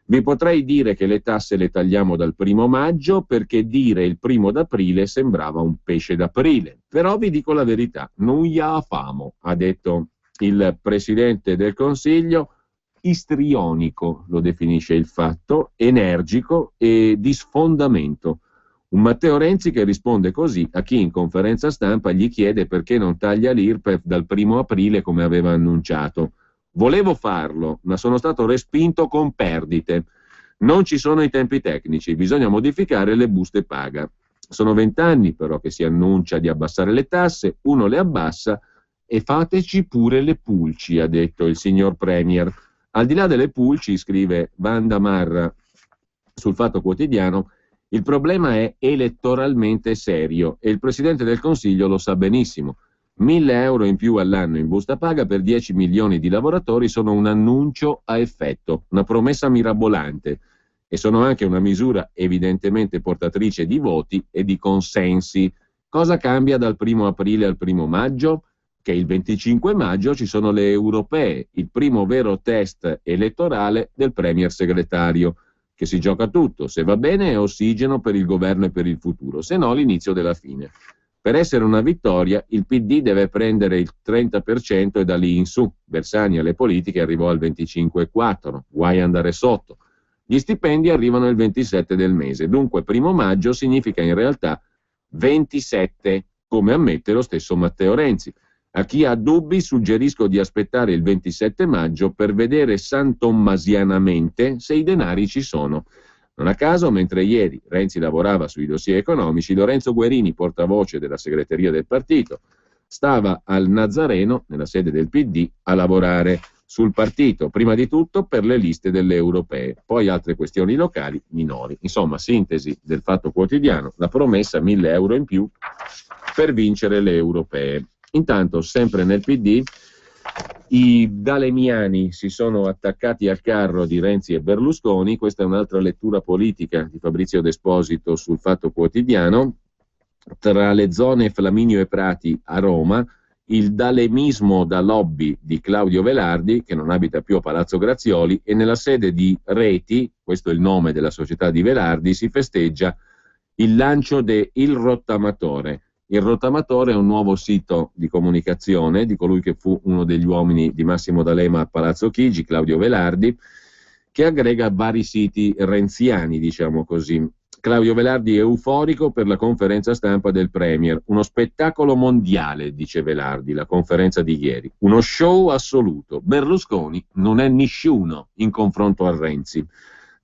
S1: Vi potrei dire che le tasse le tagliamo dal 1° maggio perché dire il 1° d'aprile sembrava un pesce d'aprile, però vi dico la verità, non gli famo, ha detto il Presidente del Consiglio, istrionico lo definisce il Fatto, energico e di sfondamento. Un Matteo Renzi che risponde così a chi in conferenza stampa gli chiede perché non taglia l'IRPEF dal 1° aprile come aveva annunciato. Volevo farlo, ma sono stato respinto con perdite. Non ci sono i tempi tecnici, bisogna modificare le buste paga. Sono 20 anni però che si annuncia di abbassare le tasse, uno le abbassa e fateci pure le pulci, ha detto il signor Premier. Al di là delle pulci, scrive Wanda Marra sul Fatto Quotidiano, il problema è elettoralmente serio e il Presidente del Consiglio lo sa benissimo. 1.000 euro in più all'anno in busta paga per 10 milioni di lavoratori sono un annuncio a effetto, una promessa mirabolante e sono anche una misura evidentemente portatrice di voti e di consensi. Cosa cambia dal 1° aprile al 1° maggio? Che il 25 maggio ci sono le europee, il primo vero test elettorale del Premier segretario, che si gioca tutto, se va bene è ossigeno per il governo e per il futuro, se no l'inizio della fine. Per essere una vittoria il PD deve prendere il 30% e da lì in su. Bersani alle politiche arrivò al 25,4, guai andare sotto. Gli stipendi arrivano il 27 del mese, dunque 1° maggio significa in realtà 27, come ammette lo stesso Matteo Renzi. A chi ha dubbi suggerisco di aspettare il 27 maggio per vedere santommasianamente se i denari ci sono. Non a caso, mentre ieri Renzi lavorava sui dossier economici, Lorenzo Guerini, portavoce della segreteria del partito, stava al Nazareno, nella sede del PD, a lavorare sul partito, prima di tutto per le liste delle europee, poi altre questioni locali minori. Insomma, sintesi del Fatto Quotidiano, la promessa 1.000 euro in più per vincere le europee. Intanto, sempre nel PD, i dalemiani si sono attaccati al carro di Renzi e Berlusconi. Questa è un'altra lettura politica di Fabrizio D'Esposito sul Fatto Quotidiano. Tra le zone Flaminio e Prati a Roma, il dalemismo da lobby di Claudio Velardi, che non abita più a Palazzo Grazioli, e nella sede di Reti, questo è il nome della società di Velardi, si festeggia il lancio de Il Rottamatore. Il Rottamatore è un nuovo sito di comunicazione di colui che fu uno degli uomini di Massimo D'Alema a Palazzo Chigi, Claudio Velardi, che aggrega vari siti renziani, diciamo così. Claudio Velardi è euforico per la conferenza stampa del Premier. Uno spettacolo mondiale, dice Velardi, la conferenza di ieri. Uno show assoluto. Berlusconi non è nessuno in confronto a Renzi.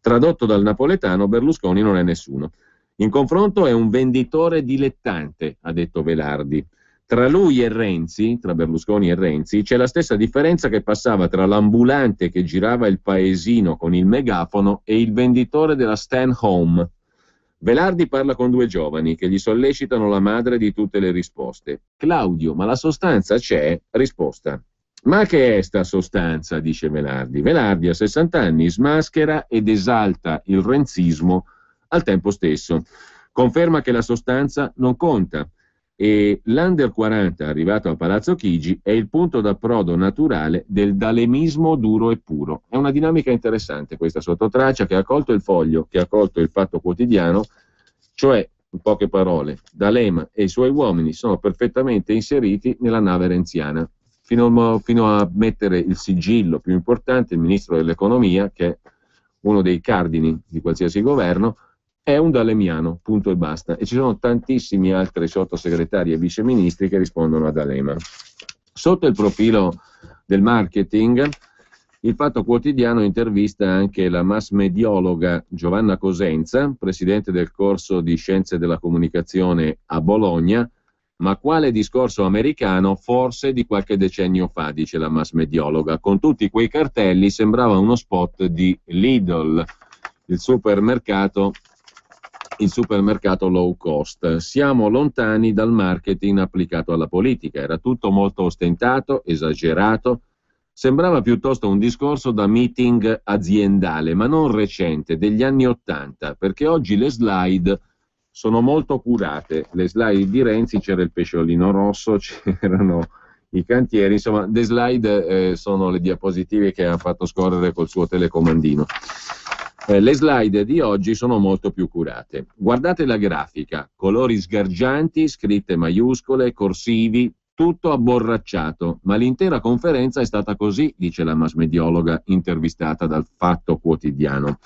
S1: Tradotto dal napoletano, Berlusconi non è nessuno. In confronto è un venditore dilettante, ha detto Velardi. Tra lui e Renzi, tra Berlusconi e Renzi, c'è la stessa differenza che passava tra l'ambulante che girava il paesino con il megafono e il venditore della Stan Home. Velardi parla con due giovani che gli sollecitano la madre di tutte le risposte. Claudio, ma la sostanza c'è? Risposta. Ma che è sta sostanza? Dice Velardi. Velardi a 60 anni smaschera ed esalta il renzismo al tempo stesso. Conferma che la sostanza non conta e l'Under 40 arrivato a Palazzo Chigi è il punto d'approdo naturale del dalemismo duro e puro. È una dinamica interessante questa sottotraccia che ha colto il Foglio, che ha colto il Fatto Quotidiano, cioè, in poche parole, D'Alema e i suoi uomini sono perfettamente inseriti nella nave renziana, fino a mettere il sigillo più importante, il ministro dell'economia, che è uno dei cardini di qualsiasi governo, è un dalemiano, punto e basta. E ci sono tantissimi altri sottosegretari e viceministri che rispondono a D'Alema. Sotto il profilo del marketing, il Fatto Quotidiano intervista anche la mass mediologa Giovanna Cosenza, presidente del corso di Scienze della Comunicazione a Bologna. Ma quale discorso americano forse di qualche decennio fa, dice la mass mediologa. Con tutti quei cartelli sembrava uno spot di Lidl, il supermercato low cost. Siamo lontani dal marketing applicato alla politica, era tutto molto ostentato, esagerato, sembrava piuttosto un discorso da meeting aziendale, ma non recente, degli anni '80, perché oggi le slide sono molto curate. Le slide di Renzi c'era il pesciolino rosso, c'erano i cantieri, insomma, le slide sono le diapositive che ha fatto scorrere col suo telecomandino. Le slide di oggi sono molto più curate. Guardate la grafica, colori sgargianti, scritte maiuscole, corsivi, tutto abborracciato, ma l'intera conferenza è stata così, dice la mass mediologa intervistata dal Fatto Quotidiano.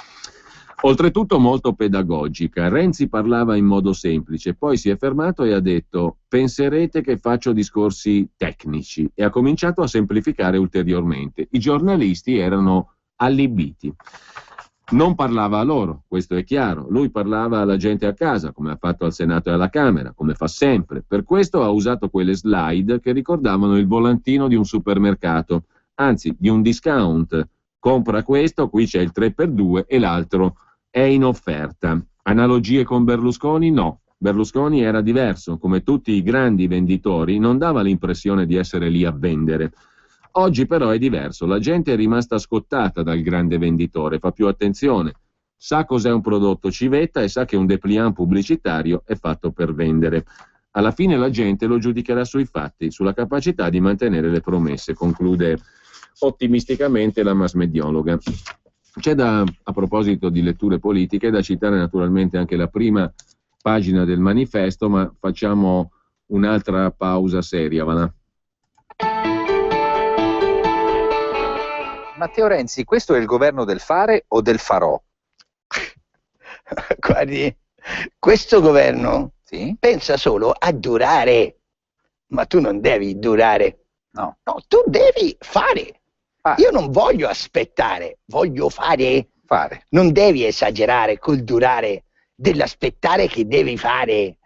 S1: Oltretutto molto pedagogica. Renzi parlava in modo semplice, poi si è fermato e ha detto: penserete che faccio discorsi tecnici, e ha cominciato a semplificare ulteriormente. I giornalisti erano allibiti. Non parlava a loro, questo è chiaro. Lui parlava alla gente a casa, come ha fatto al Senato e alla Camera, come fa sempre. Per questo ha usato quelle slide che ricordavano il volantino di un supermercato, anzi di un discount. Compra questo, qui c'è il 3x2 e l'altro è in offerta. Analogie con Berlusconi? No. Berlusconi era diverso, come tutti i grandi venditori, non dava l'impressione di essere lì a vendere. Oggi però è diverso, la gente è rimasta scottata dal grande venditore, fa più attenzione, sa cos'è un prodotto civetta e sa che un dépliant pubblicitario è fatto per vendere. Alla fine la gente lo giudicherà sui fatti, sulla capacità di mantenere le promesse, conclude ottimisticamente la massmediologa. C'è a proposito di letture politiche, da citare naturalmente anche la prima pagina del manifesto, ma facciamo un'altra pausa seria, va là.
S2: Matteo Renzi, questo è il governo del fare o del farò?
S3: Guardi, questo governo pensa solo a durare, ma tu non devi durare.
S2: No,
S3: tu devi fare. Io non voglio aspettare, voglio fare. Non devi esagerare col durare dell'aspettare che devi fare.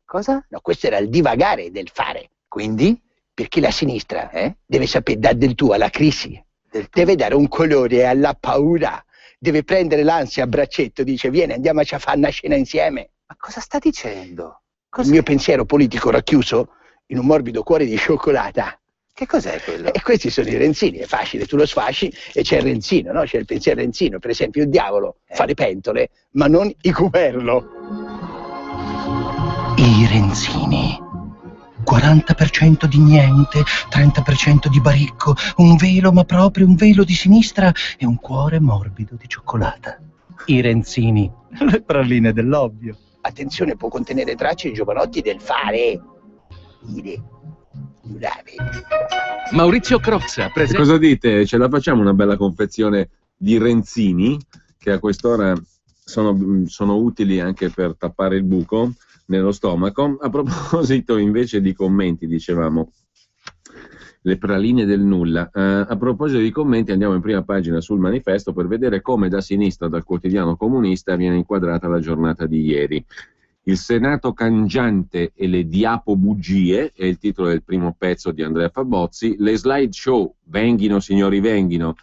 S2: Cosa?
S3: No, questo era il divagare del fare.
S2: Quindi?
S3: Perché la sinistra deve sapere dare del tuo alla crisi, deve dare un colore alla paura, deve prendere l'ansia a braccetto, dice vieni andiamo a fare una cena insieme.
S2: Ma cosa sta dicendo?
S3: Il mio pensiero politico racchiuso in un morbido cuore di cioccolata.
S2: Che cos'è quello?
S3: E questi sono i Renzini, è facile, tu lo sfasci e c'è il Renzino, no? C'è il pensiero Renzino, per esempio il diavolo fa le pentole, ma non i cuperlo.
S4: I Renzini. 40% di niente, 30% di baricco, un velo, ma proprio un velo di sinistra e un cuore morbido di cioccolata. I Renzini, le praline dell'ovvio.
S3: Attenzione, può contenere tracce giovanotti del fare.
S5: Maurizio Crozza, presente.
S1: Cosa dite? Ce la facciamo una bella confezione di Renzini, che a quest'ora sono utili anche per tappare il buco nello stomaco. A proposito invece di commenti, dicevamo, le praline del nulla. A proposito di commenti, andiamo in prima pagina sul manifesto per vedere come da sinistra, dal quotidiano comunista, viene inquadrata la giornata di ieri. Il Senato cangiante e le diapobugie è il titolo del primo pezzo di Andrea Fabozzi. Le slideshow, venghino signori venghino,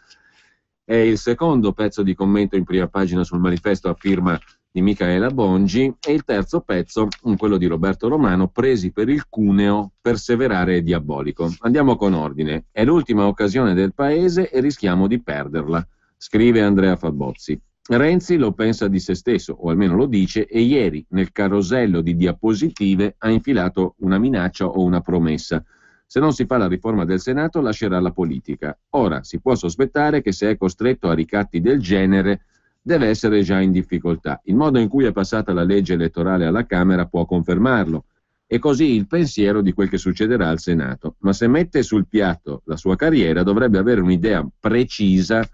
S1: è il secondo pezzo di commento in prima pagina sul manifesto a firma di Micaela Bongi, e il terzo pezzo, quello di Roberto Romano, presi per il cuneo, perseverare è diabolico. Andiamo con ordine. È l'ultima occasione del paese e rischiamo di perderla, scrive Andrea Fabozzi. Renzi lo pensa di se stesso, o almeno lo dice, e ieri nel carosello di diapositive ha infilato una minaccia o una promessa. Se non si fa la riforma del Senato lascerà la politica. Ora si può sospettare che se è costretto a ricatti del genere deve essere già in difficoltà. Il modo in cui è passata la legge elettorale alla Camera può confermarlo, e così il pensiero di quel che succederà al Senato. Ma se mette sul piatto la sua carriera dovrebbe avere un'idea precisa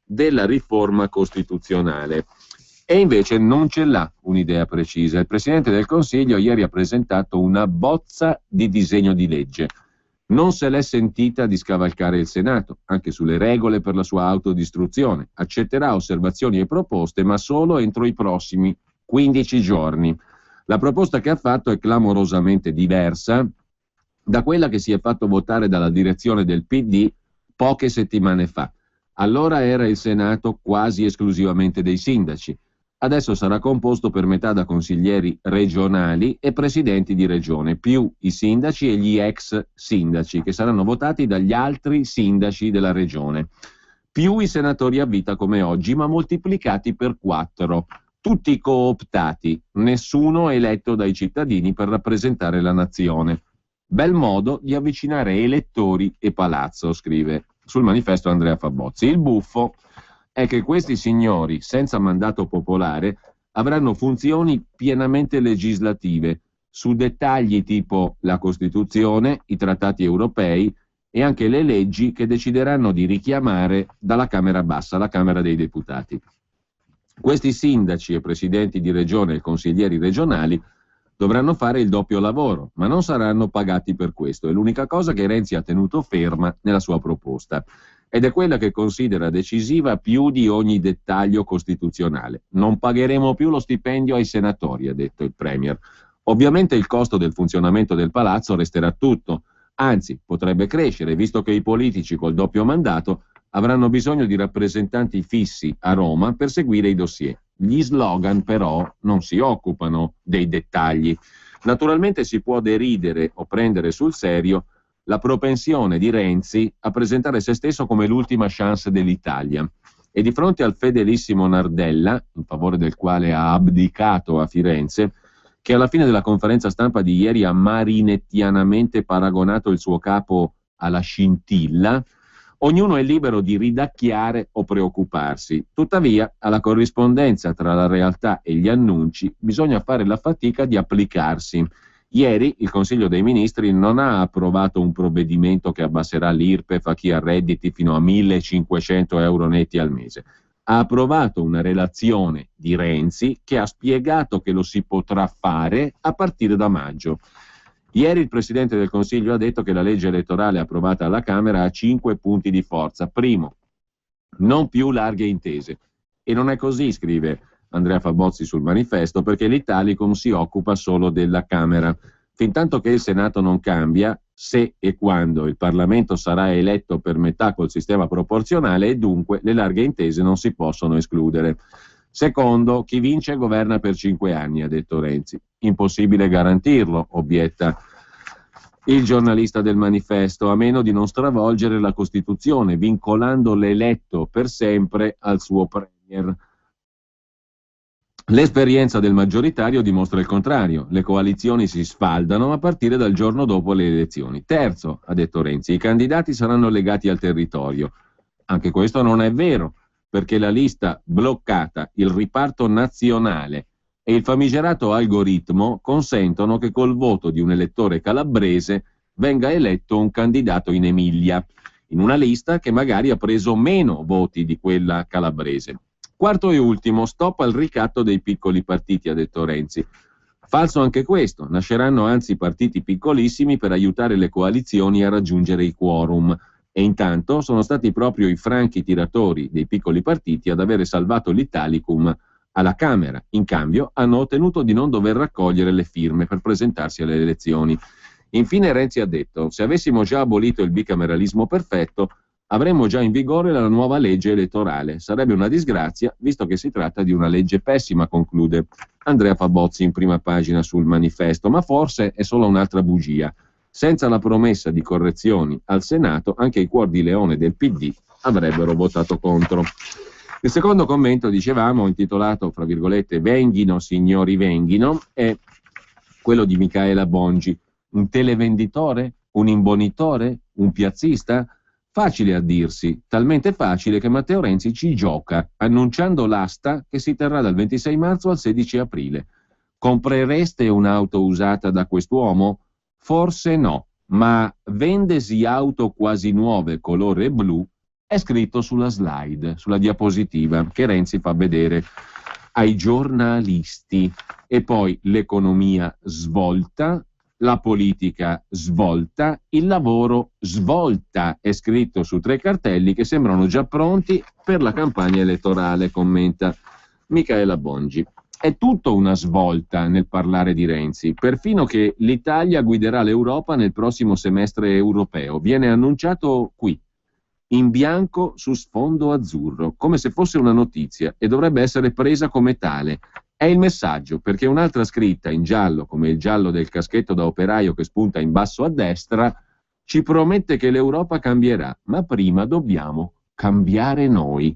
S1: della riforma costituzionale, e invece non ce l'ha un'idea precisa. Il Presidente del Consiglio ieri ha presentato una bozza di disegno di legge. Non se l'è sentita di scavalcare il Senato, anche sulle regole per la sua autodistruzione. Accetterà osservazioni e proposte, ma solo entro i prossimi 15 giorni. La proposta che ha fatto è clamorosamente diversa da quella che si è fatto votare dalla direzione del PD poche settimane fa. Allora era il Senato quasi esclusivamente dei sindaci. Adesso sarà composto per metà da consiglieri regionali e presidenti di regione, più i sindaci e gli ex sindaci, che saranno votati dagli altri sindaci della regione, più i senatori a vita come oggi, ma moltiplicati per 4, tutti cooptati, nessuno eletto dai cittadini per rappresentare la nazione. Bel modo di avvicinare elettori e palazzo, scrive sul manifesto Andrea Fabozzi. Il buffo è che questi signori, senza mandato popolare, avranno funzioni pienamente legislative su dettagli tipo la Costituzione, i trattati europei e anche le leggi che decideranno di richiamare dalla Camera bassa, la Camera dei Deputati. Questi sindaci e presidenti di regione e consiglieri regionali dovranno fare il doppio lavoro, ma non saranno pagati per questo. È l'unica cosa che Renzi ha tenuto ferma nella sua proposta. Ed è quella che considera decisiva più di ogni dettaglio costituzionale. Non pagheremo più lo stipendio ai senatori, ha detto il Premier. Ovviamente il costo del funzionamento del palazzo resterà tutto, anzi potrebbe crescere, visto che i politici col doppio mandato avranno bisogno di rappresentanti fissi a Roma per seguire i dossier. Gli slogan però non si occupano dei dettagli. Naturalmente si può deridere o prendere sul serio la propensione di Renzi a presentare se stesso come l'ultima chance dell'Italia. E di fronte al fedelissimo Nardella, in favore del quale ha abdicato a Firenze, che alla fine della conferenza stampa di ieri ha marinettianamente paragonato il suo capo alla scintilla, ognuno è libero di ridacchiare o preoccuparsi. Tuttavia, alla corrispondenza tra la realtà e gli annunci bisogna fare la fatica di applicarsi. Ieri il Consiglio dei Ministri non ha approvato un provvedimento che abbasserà l'IRPEF a chi ha redditi fino a 1.500 euro netti al mese. Ha approvato una relazione di Renzi che ha spiegato che lo si potrà fare a partire da maggio. Ieri il Presidente del Consiglio ha detto che la legge elettorale approvata alla Camera ha 5 punti di forza. Primo, non più larghe intese. E non è così, scrive Andrea Fabozzi sul Manifesto, perché l'Italicum si occupa solo della Camera. Fintanto che il Senato non cambia, se e quando il Parlamento sarà eletto per metà col sistema proporzionale, e dunque le larghe intese non si possono escludere. Secondo, chi vince governa per 5 anni, ha detto Renzi. Impossibile garantirlo, obietta il giornalista del Manifesto, a meno di non stravolgere la Costituzione, vincolando l'eletto per sempre al suo Premier. L'esperienza del maggioritario dimostra il contrario. Le coalizioni si sfaldano a partire dal giorno dopo le elezioni. Terzo, ha detto Renzi, i candidati saranno legati al territorio. Anche questo non è vero, perché la lista bloccata, il riparto nazionale e il famigerato algoritmo consentono che col voto di un elettore calabrese venga eletto un candidato in Emilia, in una lista che magari ha preso meno voti di quella calabrese. Quarto e ultimo, stop al ricatto dei piccoli partiti, ha detto Renzi. Falso anche questo, nasceranno anzi partiti piccolissimi per aiutare le coalizioni a raggiungere i quorum. E intanto sono stati proprio i franchi tiratori dei piccoli partiti ad avere salvato l'Italicum alla Camera. In cambio hanno ottenuto di non dover raccogliere le firme per presentarsi alle elezioni. Infine Renzi ha detto: se avessimo già abolito il bicameralismo perfetto, avremmo già in vigore la nuova legge elettorale. Sarebbe una disgrazia, visto che si tratta di una legge pessima, conclude Andrea Fabozzi in prima pagina sul Manifesto, ma forse è solo un'altra bugia. Senza la promessa di correzioni al Senato, anche i cuor di leone del PD avrebbero votato contro. Il secondo commento, dicevamo, intitolato, fra virgolette, Venghino, signori venghino, è quello di Micaela Bongi. Un televenditore? Un imbonitore? Un piazzista? Facile a dirsi, talmente facile che Matteo Renzi ci gioca, annunciando l'asta che si terrà dal 26 marzo al 16 aprile. Comprereste un'auto usata da quest'uomo? Forse no, ma vendesi auto quasi nuove colore blu è scritto sulla slide, sulla diapositiva che Renzi fa vedere ai giornalisti. E poi l'economia svolta, la politica svolta, il lavoro svolta, è scritto su 3 cartelli che sembrano già pronti per la campagna elettorale, commenta Micaela Bongi. È tutto una svolta nel parlare di Renzi, perfino che l'Italia guiderà l'Europa nel prossimo semestre europeo. Viene annunciato qui, in bianco su sfondo azzurro, come se fosse una notizia, e dovrebbe essere presa come tale. È il messaggio, perché un'altra scritta in giallo, come il giallo del caschetto da operaio che spunta in basso a destra, ci promette che l'Europa cambierà, ma prima dobbiamo cambiare noi.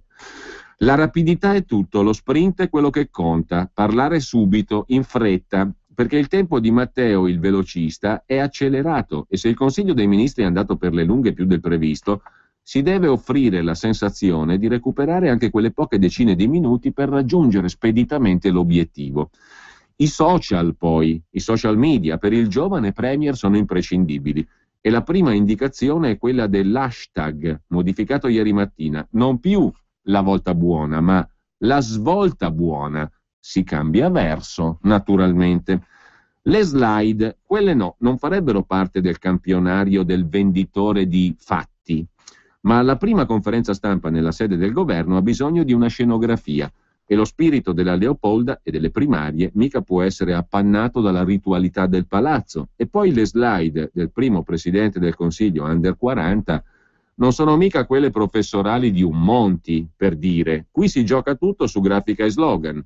S1: La rapidità è tutto, lo sprint è quello che conta, parlare subito, in fretta, perché il tempo di Matteo, il velocista, è accelerato, e se il Consiglio dei Ministri è andato per le lunghe più del previsto, si deve offrire la sensazione di recuperare anche quelle poche decine di minuti per raggiungere speditamente l'obiettivo. I social poi, i social media per il giovane Premier sono imprescindibili, e la prima indicazione è quella dell'hashtag, modificato ieri mattina, non più la volta buona, ma La svolta buona, si cambia verso, naturalmente. Le slide, quelle no, non farebbero parte del campionario del venditore di fatti, ma la prima conferenza stampa nella sede del governo ha bisogno di una scenografia e lo spirito della Leopolda e delle primarie mica può essere appannato dalla ritualità del palazzo. E poi le slide del primo presidente del Consiglio under 40 non sono mica quelle professorali di un Monti, per dire. Qui si gioca tutto su grafica e slogan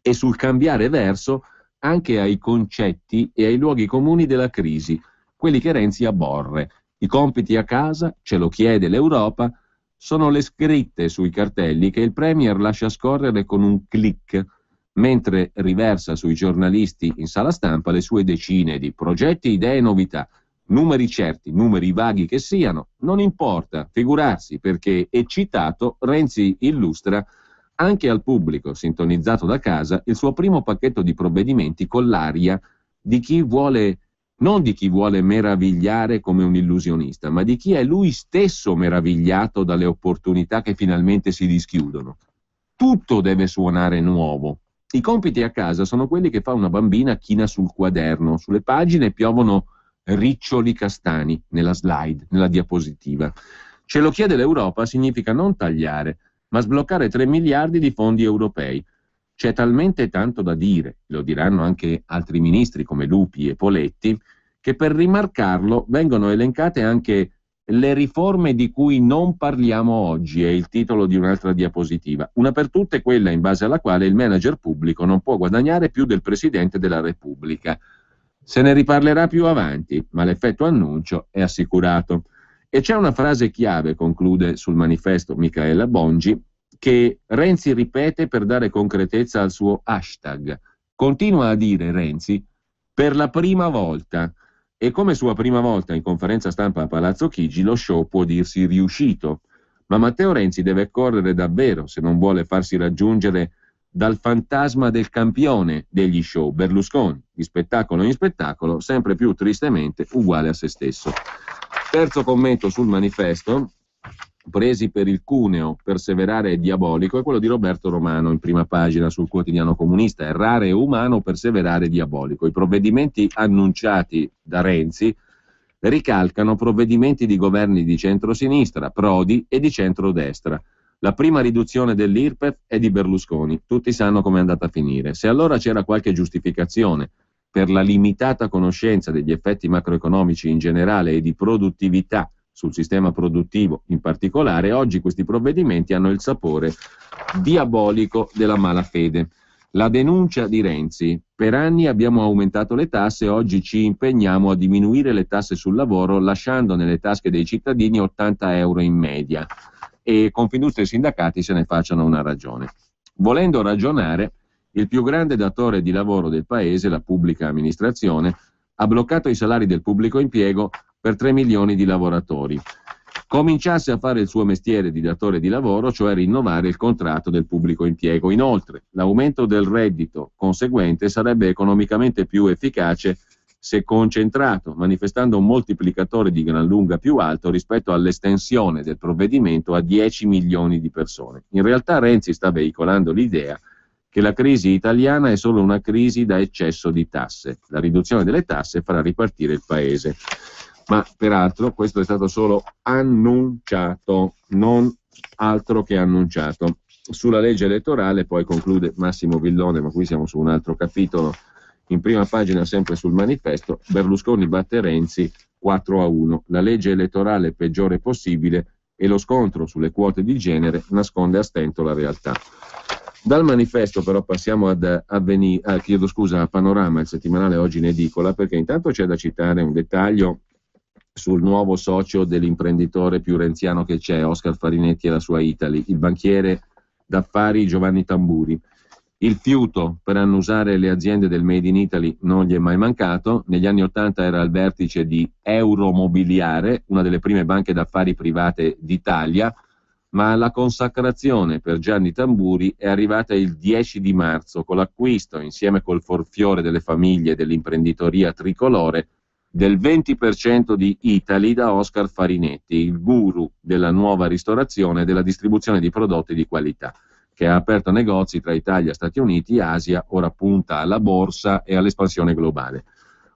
S1: e sul cambiare verso anche ai concetti e ai luoghi comuni della crisi, quelli che Renzi aborre. I compiti a casa, ce lo chiede l'Europa, sono le scritte sui cartelli che il Premier lascia scorrere con un click, mentre riversa sui giornalisti in sala stampa le sue decine di progetti, idee e novità. Numeri certi, numeri vaghi che siano, non importa, figurarsi, perché eccitato Renzi illustra anche al pubblico sintonizzato da casa il suo primo pacchetto di provvedimenti con l'aria di chi vuole, non di chi vuole meravigliare come un illusionista, ma di chi è lui stesso meravigliato dalle opportunità che finalmente si dischiudono. Tutto deve suonare nuovo. I compiti a casa sono quelli che fa una bambina china sul quaderno, sulle pagine piovono riccioli castani nella slide, nella diapositiva. Ce lo chiede l'Europa significa non tagliare, ma sbloccare 3 miliardi di fondi europei. C'è talmente tanto da dire, lo diranno anche altri ministri come Lupi e Poletti, che per rimarcarlo vengono elencate anche le riforme di cui non parliamo oggi, è il titolo di un'altra diapositiva. Una per tutte quella in base alla quale il manager pubblico non può guadagnare più del Presidente della Repubblica. Se ne riparlerà più avanti, ma l'effetto annuncio è assicurato. E c'è una frase chiave, conclude sul manifesto Micaela Bongi, che Renzi ripete per dare concretezza al suo hashtag. Continua a dire Renzi, per la prima volta. E come sua prima volta in conferenza stampa a Palazzo Chigi, lo show può dirsi riuscito. Ma Matteo Renzi deve correre davvero se non vuole farsi raggiungere dal fantasma del campione degli show, Berlusconi, di spettacolo in spettacolo, sempre più tristemente uguale a se stesso. Terzo commento sul manifesto, presi per il cuneo, perseverare è diabolico, è quello di Roberto Romano in prima pagina sul quotidiano comunista. Errare è umano, perseverare è diabolico. I provvedimenti annunciati da Renzi ricalcano provvedimenti di governi di centrosinistra, Prodi e di centrodestra. La prima riduzione dell'IRPEF è di Berlusconi, tutti sanno come è andata a finire. Se allora c'era qualche giustificazione per la limitata conoscenza degli effetti macroeconomici in generale e di produttività sul sistema produttivo in particolare, oggi questi provvedimenti hanno il sapore diabolico della malafede. La denuncia di Renzi: per anni abbiamo aumentato le tasse, oggi ci impegniamo a diminuire le tasse sul lavoro lasciando nelle tasche dei cittadini 80 euro in media. E Confindustria e sindacati se ne facciano una ragione. Volendo ragionare, il più grande datore di lavoro del paese, la pubblica amministrazione, ha bloccato i salari del pubblico impiego per 3 milioni di lavoratori. Cominciasse a fare il suo mestiere di datore di lavoro, cioè rinnovare il contratto del pubblico impiego. Inoltre, l'aumento del reddito conseguente sarebbe economicamente più efficace se concentrato, manifestando un moltiplicatore di gran lunga più alto rispetto all'estensione del provvedimento a 10 milioni di persone. In realtà Renzi sta veicolando l'idea che la crisi italiana è solo una crisi da eccesso di tasse. La riduzione delle tasse farà ripartire il paese. Ma peraltro questo è stato solo annunciato, non altro che annunciato. Sulla legge elettorale poi conclude Massimo Villone, ma qui siamo su un altro capitolo. In prima pagina, sempre sul manifesto, Berlusconi batte Renzi 4-1. La legge elettorale peggiore possibile e lo scontro sulle quote di genere nasconde a stento la realtà. Dal manifesto però passiamo a Panorama, il settimanale oggi in edicola, perché intanto c'è da citare un dettaglio sul nuovo socio dell'imprenditore più renziano che c'è, Oscar Farinetti e la sua Italy, il banchiere d'affari Giovanni Tamburi. Il fiuto per annusare le aziende del Made in Italy non gli è mai mancato. Negli anni '80 era al vertice di Euromobiliare, una delle prime banche d'affari private d'Italia, ma la consacrazione per Gianni Tamburi è arrivata il 10 di marzo con l'acquisto, insieme col forfiore delle famiglie dell'imprenditoria tricolore, del 20% di Italy da Oscar Farinetti, il guru della nuova ristorazione e della distribuzione di prodotti di qualità. che ha aperto negozi tra Italia, Stati Uniti, Asia, ora punta alla borsa e all'espansione globale.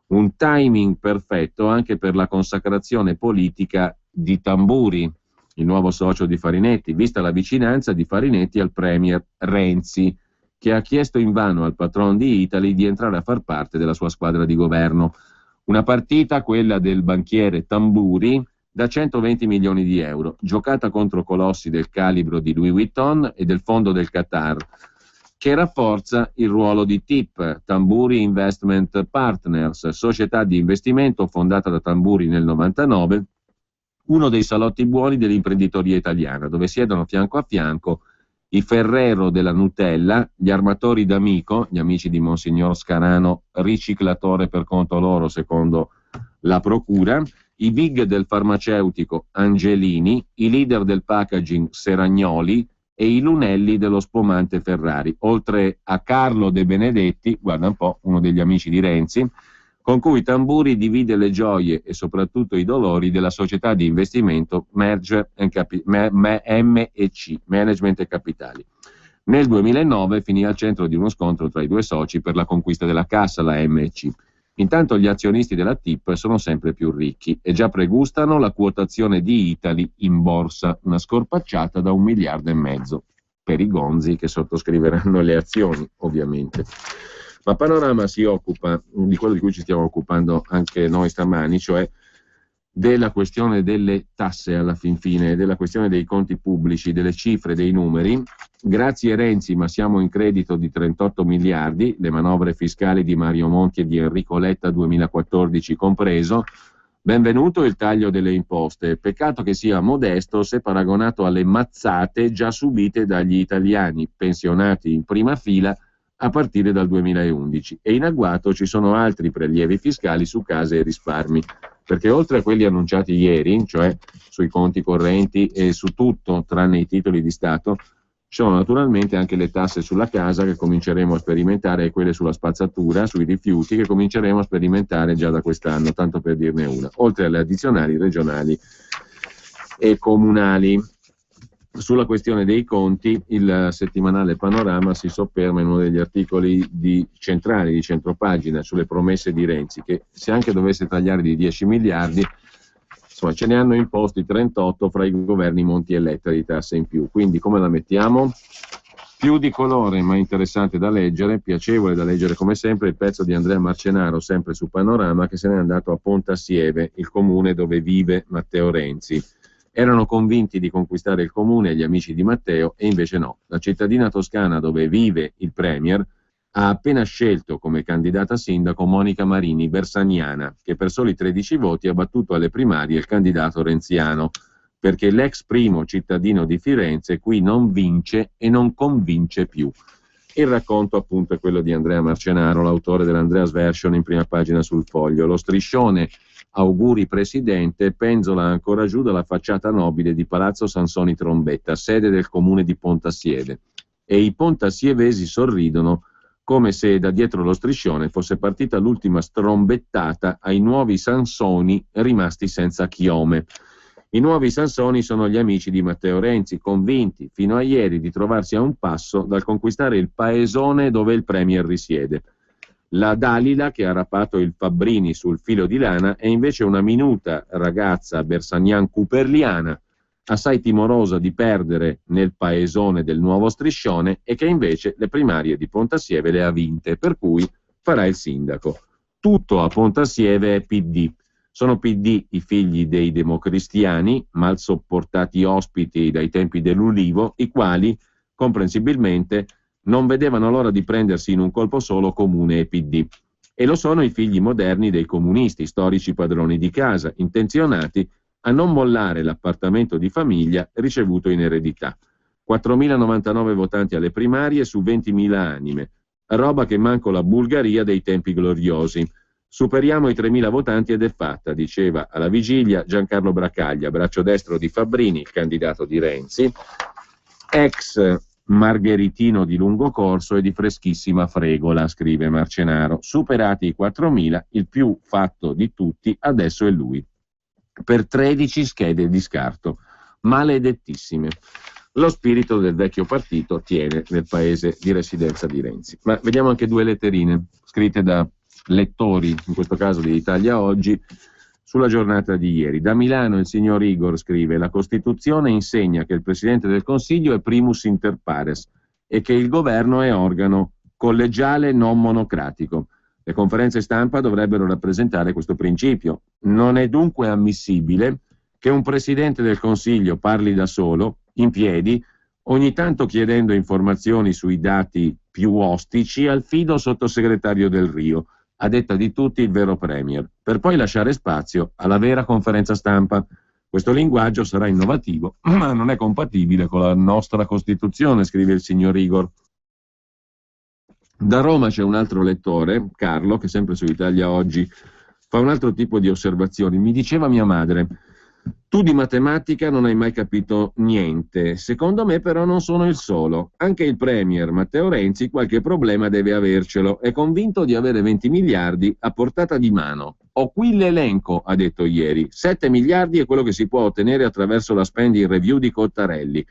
S1: Un timing perfetto anche per la consacrazione politica di Tamburi, il nuovo socio di Farinetti, vista la vicinanza di Farinetti al premier Renzi, che ha chiesto invano al patron di Italy di entrare a far parte della sua squadra di governo. Una partita, quella del banchiere Tamburi, da 120 milioni di euro, giocata contro colossi del calibro di Louis Vuitton e del fondo del Qatar, che rafforza il ruolo di TIP, Tamburi Investment Partners, società di investimento fondata da Tamburi nel 99, uno dei salotti buoni dell'imprenditoria italiana, dove siedono fianco a fianco i Ferrero della Nutella, gli armatori d'Amico, gli amici di Monsignor Scarano, riciclatore per conto loro secondo la procura, i big del farmaceutico Angelini, i leader del packaging Seragnoli e i Lunelli dello spumante Ferrari, oltre a Carlo De Benedetti, guarda un po', uno degli amici di Renzi, con cui Tamburi divide le gioie e soprattutto i dolori della società di investimento MEC, Management e Capitali. Nel 2009 finì al centro di uno scontro tra i due soci per la conquista della cassa, la MC. Intanto gli azionisti della TIP sono sempre più ricchi e già pregustano la quotazione di Italy in borsa, una scorpacciata da 1,5 miliardi per i gonzi che sottoscriveranno le azioni, ovviamente. Ma Panorama si occupa di quello di cui ci stiamo occupando anche noi stamani, cioè della questione delle tasse alla fin fine, della questione dei conti pubblici, delle cifre, dei numeri. Grazie Renzi, ma siamo in credito di 38 miliardi, le manovre fiscali di Mario Monti e di Enrico Letta 2014 compreso. Benvenuto il taglio delle imposte, peccato che sia modesto se paragonato alle mazzate già subite dagli italiani, pensionati in prima fila a partire dal 2011, e in agguato ci sono altri prelievi fiscali su case e risparmi, perché oltre a quelli annunciati ieri, cioè sui conti correnti e su tutto tranne i titoli di Stato, ci sono naturalmente anche le tasse sulla casa che cominceremo a sperimentare e quelle sulla spazzatura, sui rifiuti che cominceremo a sperimentare già da quest'anno, tanto per dirne una, oltre alle addizionali regionali e comunali. Sulla questione dei conti, il settimanale Panorama si sofferma in uno degli articoli centrali di centropagina sulle promesse di Renzi, che se anche dovesse tagliare di 10 miliardi, insomma ce ne hanno imposti 38 fra i governi Monti e Letta di tasse in più. Quindi come la mettiamo? Più di colore ma interessante da leggere, piacevole da leggere come sempre, il pezzo di Andrea Marcenaro, sempre su Panorama, che se n'è andato a Pontassieve, il comune dove vive Matteo Renzi. Erano convinti di conquistare il comune gli amici di Matteo e invece no. La cittadina toscana dove vive il premier ha appena scelto come candidata sindaco Monica Marini, bersaniana, che per soli 13 voti ha battuto alle primarie il candidato renziano, perché l'ex primo cittadino di Firenze qui non vince e non convince più. Il racconto appunto è quello di Andrea Marcenaro, l'autore dell'Andreas Version in prima pagina sul Foglio. Lo striscione "Auguri Presidente" penzola ancora giù dalla facciata nobile di Palazzo Sansoni Trombetta, sede del comune di Pontassieve, e i pontassievesi sorridono come se da dietro lo striscione fosse partita l'ultima strombettata ai nuovi Sansoni rimasti senza chiome. I nuovi Sansoni sono gli amici di Matteo Renzi, convinti fino a ieri di trovarsi a un passo dal conquistare il paesone dove il premier risiede. La Dalila, che ha rapato il Fabbrini sul filo di lana, è invece una minuta ragazza bersanian-cuperliana, assai timorosa di perdere nel paesone del nuovo striscione e che invece le primarie di Pontassieve le ha vinte, per cui farà il sindaco. Tutto a Pontassieve è PD. Sono PD i figli dei democristiani, mal sopportati ospiti dai tempi dell'Ulivo, i quali, comprensibilmente, non vedevano l'ora di prendersi in un colpo solo comune e PD. E lo sono i figli moderni dei comunisti, storici padroni di casa, intenzionati a non mollare l'appartamento di famiglia ricevuto in eredità. 4.099 votanti alle primarie su 20.000 anime, roba che manco la Bulgaria dei tempi gloriosi. Superiamo i 3.000 votanti ed è fatta, diceva alla vigilia Giancarlo Bracaglia, braccio destro di Fabbrini, il candidato di Renzi, ex margheritino di lungo corso e di freschissima fregola, scrive Marcenaro. Superati i 4.000, il più fatto di tutti adesso è lui, per 13 schede di scarto, maledettissime. Lo spirito del vecchio partito tiene nel paese di residenza di Renzi. Ma vediamo anche due letterine scritte da lettori, in questo caso di Italia Oggi, sulla giornata di ieri. Da Milano il signor Igor scrive: la Costituzione insegna che il Presidente del Consiglio è primus inter pares e che il governo è organo collegiale non monocratico. Le conferenze stampa dovrebbero rappresentare questo principio. Non è dunque ammissibile che un Presidente del Consiglio parli da solo, in piedi, ogni tanto chiedendo informazioni sui dati più ostici al fido sottosegretario Del Rio, a detta di tutti il vero Premier, per poi lasciare spazio alla vera conferenza stampa. Questo linguaggio sarà innovativo, ma non è compatibile con la nostra Costituzione, scrive il signor Igor. Da Roma c'è un altro lettore, Carlo, che sempre su Italia Oggi fa un altro tipo di osservazioni. Mi diceva mia madre: tu di matematica non hai mai capito niente. Secondo me però non sono il solo. Anche il Premier Matteo Renzi qualche problema deve avercelo. È convinto di avere 20 miliardi a portata di mano. Ho qui l'elenco, ha detto ieri. 7 miliardi è quello che si può ottenere attraverso la spending review di Cottarelli.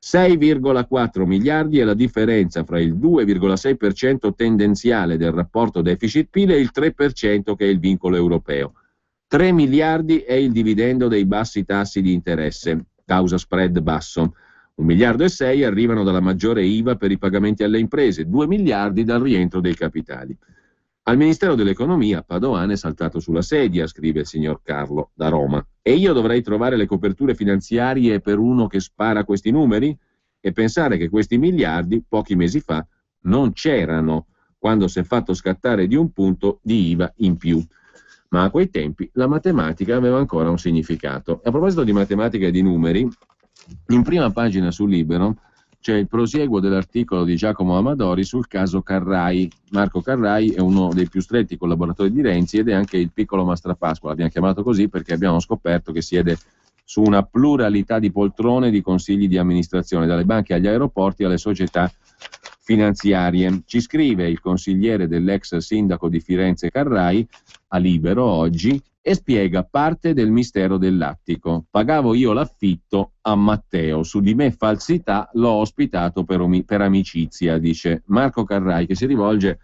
S1: 6,4 miliardi è la differenza fra il 2,6% tendenziale del rapporto deficit-PIL e il 3% che è il vincolo europeo. 3 miliardi è il dividendo dei bassi tassi di interesse, causa spread basso. 1,6 miliardi arrivano dalla maggiore IVA per i pagamenti alle imprese, 2 miliardi dal rientro dei capitali. Al Ministero dell'Economia Padoan è saltato sulla sedia, scrive il signor Carlo da Roma. E io dovrei trovare le coperture finanziarie per uno che spara questi numeri? E pensare che questi miliardi, pochi mesi fa, non c'erano, quando si è fatto scattare di un punto di IVA in più. Ma a quei tempi la matematica aveva ancora un significato. A proposito di matematica e di numeri, in prima pagina su Libero c'è il prosieguo dell'articolo di Giacomo Amadori sul caso Carrai. Marco Carrai è uno dei più stretti collaboratori di Renzi ed è anche il piccolo Mastrapasqua, l'abbiamo chiamato così perché abbiamo scoperto che siede su una pluralità di poltrone di consigli di amministrazione, dalle banche agli aeroporti alle società finanziarie. Ci scrive il consigliere dell'ex sindaco di Firenze Carrai a Libero oggi e spiega parte del mistero dell'attico. Pagavo io l'affitto a Matteo, su di me falsità, l'ho ospitato per amicizia, dice Marco Carrai, che si rivolge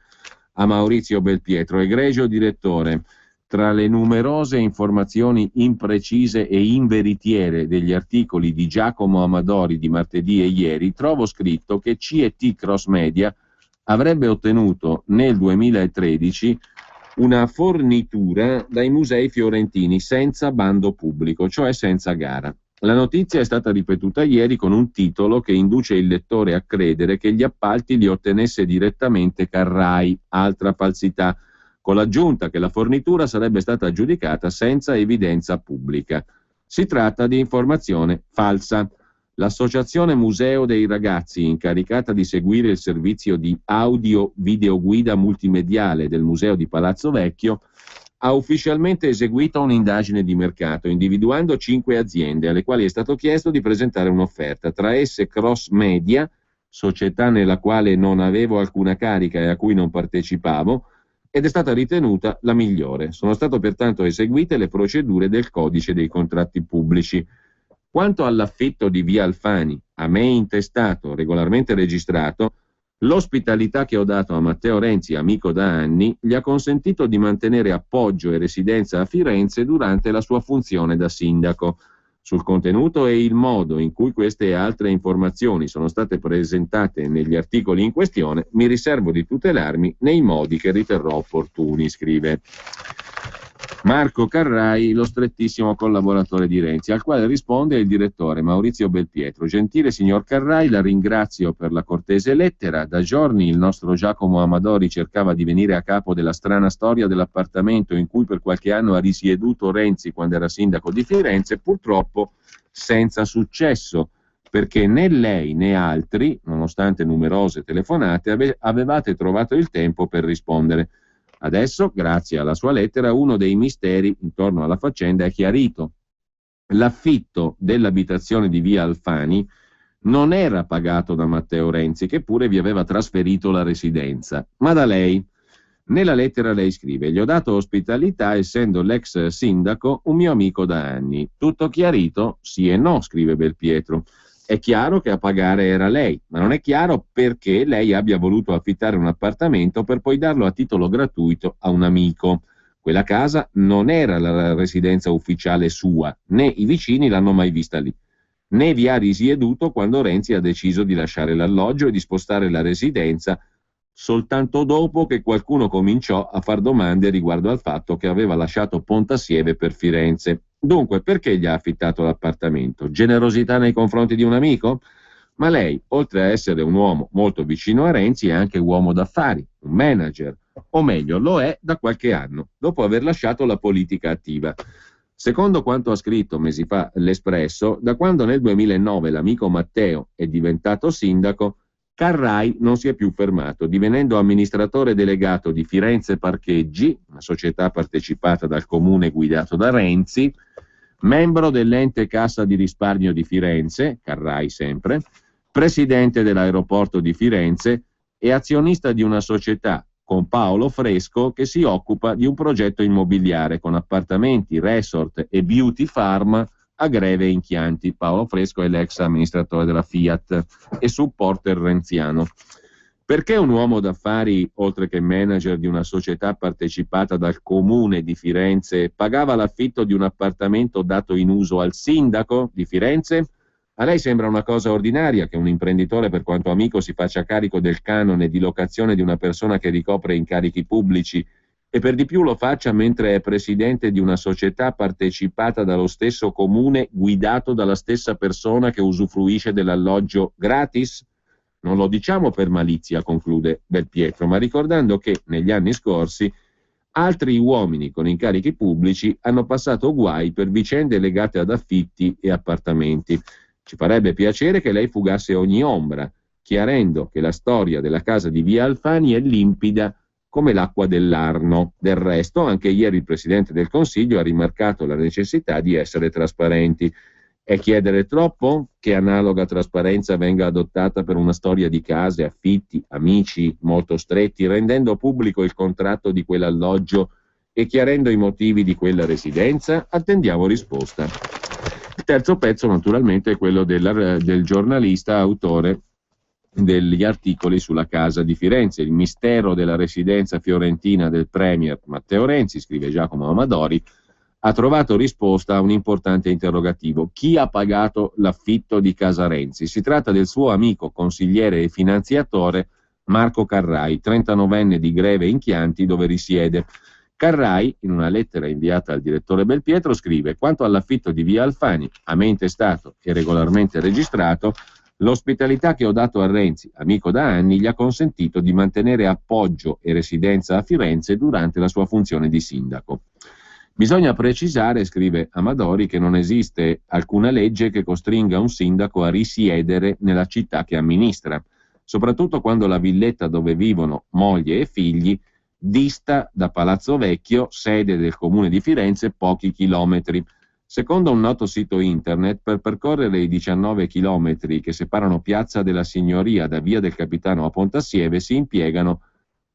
S1: a Maurizio Belpietro, egregio direttore. Tra le numerose informazioni imprecise e inveritiere degli articoli di Giacomo Amadori di martedì e ieri, trovo scritto che C&T Cross Media avrebbe ottenuto nel 2013 una fornitura dai musei fiorentini senza bando pubblico, cioè senza gara. La notizia è stata ripetuta ieri con un titolo che induce il lettore a credere che gli appalti li ottenesse direttamente Carrai, altra falsità, con l'aggiunta che la fornitura sarebbe stata aggiudicata senza evidenza pubblica. Si tratta di informazione falsa. L'associazione Museo dei Ragazzi, incaricata di seguire il servizio di audio-videoguida multimediale del Museo di Palazzo Vecchio, ha ufficialmente eseguito un'indagine di mercato, individuando 5 aziende alle quali è stato chiesto di presentare un'offerta, tra esse Cross Media, società nella quale non avevo alcuna carica e a cui non partecipavo, ed è stata ritenuta la migliore. Sono state pertanto eseguite le procedure del codice dei contratti pubblici. Quanto all'affitto di via Alfani, a me intestato, regolarmente registrato, l'ospitalità che ho dato a Matteo Renzi, amico da anni, gli ha consentito di mantenere appoggio e residenza a Firenze durante la sua funzione da sindaco. Sul contenuto e il modo in cui queste e altre informazioni sono state presentate negli articoli in questione, mi riservo di tutelarmi nei modi che riterrò opportuni, scrive Marco Carrai, lo strettissimo collaboratore di Renzi, al quale risponde il direttore Maurizio Belpietro. Gentile signor Carrai, la ringrazio per la cortese lettera. Da giorni il nostro Giacomo Amadori cercava di venire a capo della strana storia dell'appartamento in cui per qualche anno ha risieduto Renzi quando era sindaco di Firenze, purtroppo senza successo, perché né lei né altri, nonostante numerose telefonate, avevate trovato il tempo per rispondere. Adesso, grazie alla sua lettera, uno dei misteri intorno alla faccenda è chiarito. L'affitto dell'abitazione di via Alfani non era pagato da Matteo Renzi, che pure vi aveva trasferito la residenza, ma da lei. Nella lettera lei scrive: gli ho dato ospitalità essendo l'ex sindaco un mio amico da anni. Tutto chiarito? Sì e no, scrive Belpietro. È chiaro che a pagare era lei, ma non è chiaro perché lei abbia voluto affittare un appartamento per poi darlo a titolo gratuito a un amico. Quella casa non era la residenza ufficiale sua, né i vicini l'hanno mai vista lì, né vi ha risieduto quando Renzi ha deciso di lasciare l'alloggio e di spostare la residenza soltanto dopo che qualcuno cominciò a far domande riguardo al fatto che aveva lasciato Pontassieve per Firenze. Dunque, perché gli ha affittato l'appartamento? Generosità nei confronti di un amico? Ma lei, oltre a essere un uomo molto vicino a Renzi, è anche uomo d'affari, un manager, o meglio, lo è da qualche anno, dopo aver lasciato la politica attiva. Secondo quanto ha scritto mesi fa l'Espresso, da quando nel 2009 l'amico Matteo è diventato sindaco, Carrai non si è più fermato, divenendo amministratore delegato di Firenze Parcheggi, una società partecipata dal comune guidato da Renzi, membro dell'ente Cassa di Risparmio di Firenze, Carrai sempre, presidente dell'aeroporto di Firenze e azionista di una società con Paolo Fresco che si occupa di un progetto immobiliare con appartamenti, resort e beauty farm a Greve in Chianti. Paolo Fresco è l'ex amministratore della Fiat e supporter renziano. Perché un uomo d'affari, oltre che manager di una società partecipata dal comune di Firenze, pagava l'affitto di un appartamento dato in uso al sindaco di Firenze? A lei sembra una cosa ordinaria che un imprenditore, per quanto amico, si faccia carico del canone di locazione di una persona che ricopre incarichi pubblici e per di più lo faccia mentre è presidente di una società partecipata dallo stesso comune guidato dalla stessa persona che usufruisce dell'alloggio gratis? Non lo diciamo per malizia, conclude Belpietro, ma ricordando che negli anni scorsi altri uomini con incarichi pubblici hanno passato guai per vicende legate ad affitti e appartamenti. Ci farebbe piacere che lei fugasse ogni ombra, chiarendo che la storia della casa di Via Alfani è limpida come l'acqua dell'Arno. Del resto, anche ieri il Presidente del Consiglio ha rimarcato la necessità di essere trasparenti. È chiedere troppo che analoga trasparenza venga adottata per una storia di case, affitti, amici molto stretti, rendendo pubblico il contratto di quell'alloggio e chiarendo i motivi di quella residenza? Attendiamo risposta. Il terzo pezzo, naturalmente, è quello del giornalista autore degli articoli sulla casa di Firenze. Il mistero della residenza fiorentina del premier Matteo Renzi, scrive Giacomo Amadori, ha trovato risposta a un importante interrogativo. Chi ha pagato l'affitto di casa Renzi? Si tratta del suo amico, consigliere e finanziatore Marco Carrai, 39enne di Greve in Chianti, dove risiede. Carrai, in una lettera inviata al direttore Belpietro, scrive: quanto all'affitto di Via Alfani, a me intestato e regolarmente registrato, l'ospitalità che ho dato a Renzi, amico da anni, gli ha consentito di mantenere appoggio e residenza a Firenze durante la sua funzione di sindaco. Bisogna precisare, scrive Amadori, che non esiste alcuna legge che costringa un sindaco a risiedere nella città che amministra, soprattutto quando la villetta dove vivono moglie e figli dista da Palazzo Vecchio, sede del comune di Firenze, pochi chilometri. Secondo un noto sito internet, per percorrere i 19 chilometri che separano Piazza della Signoria da Via del Capitano a Pontassieve si impiegano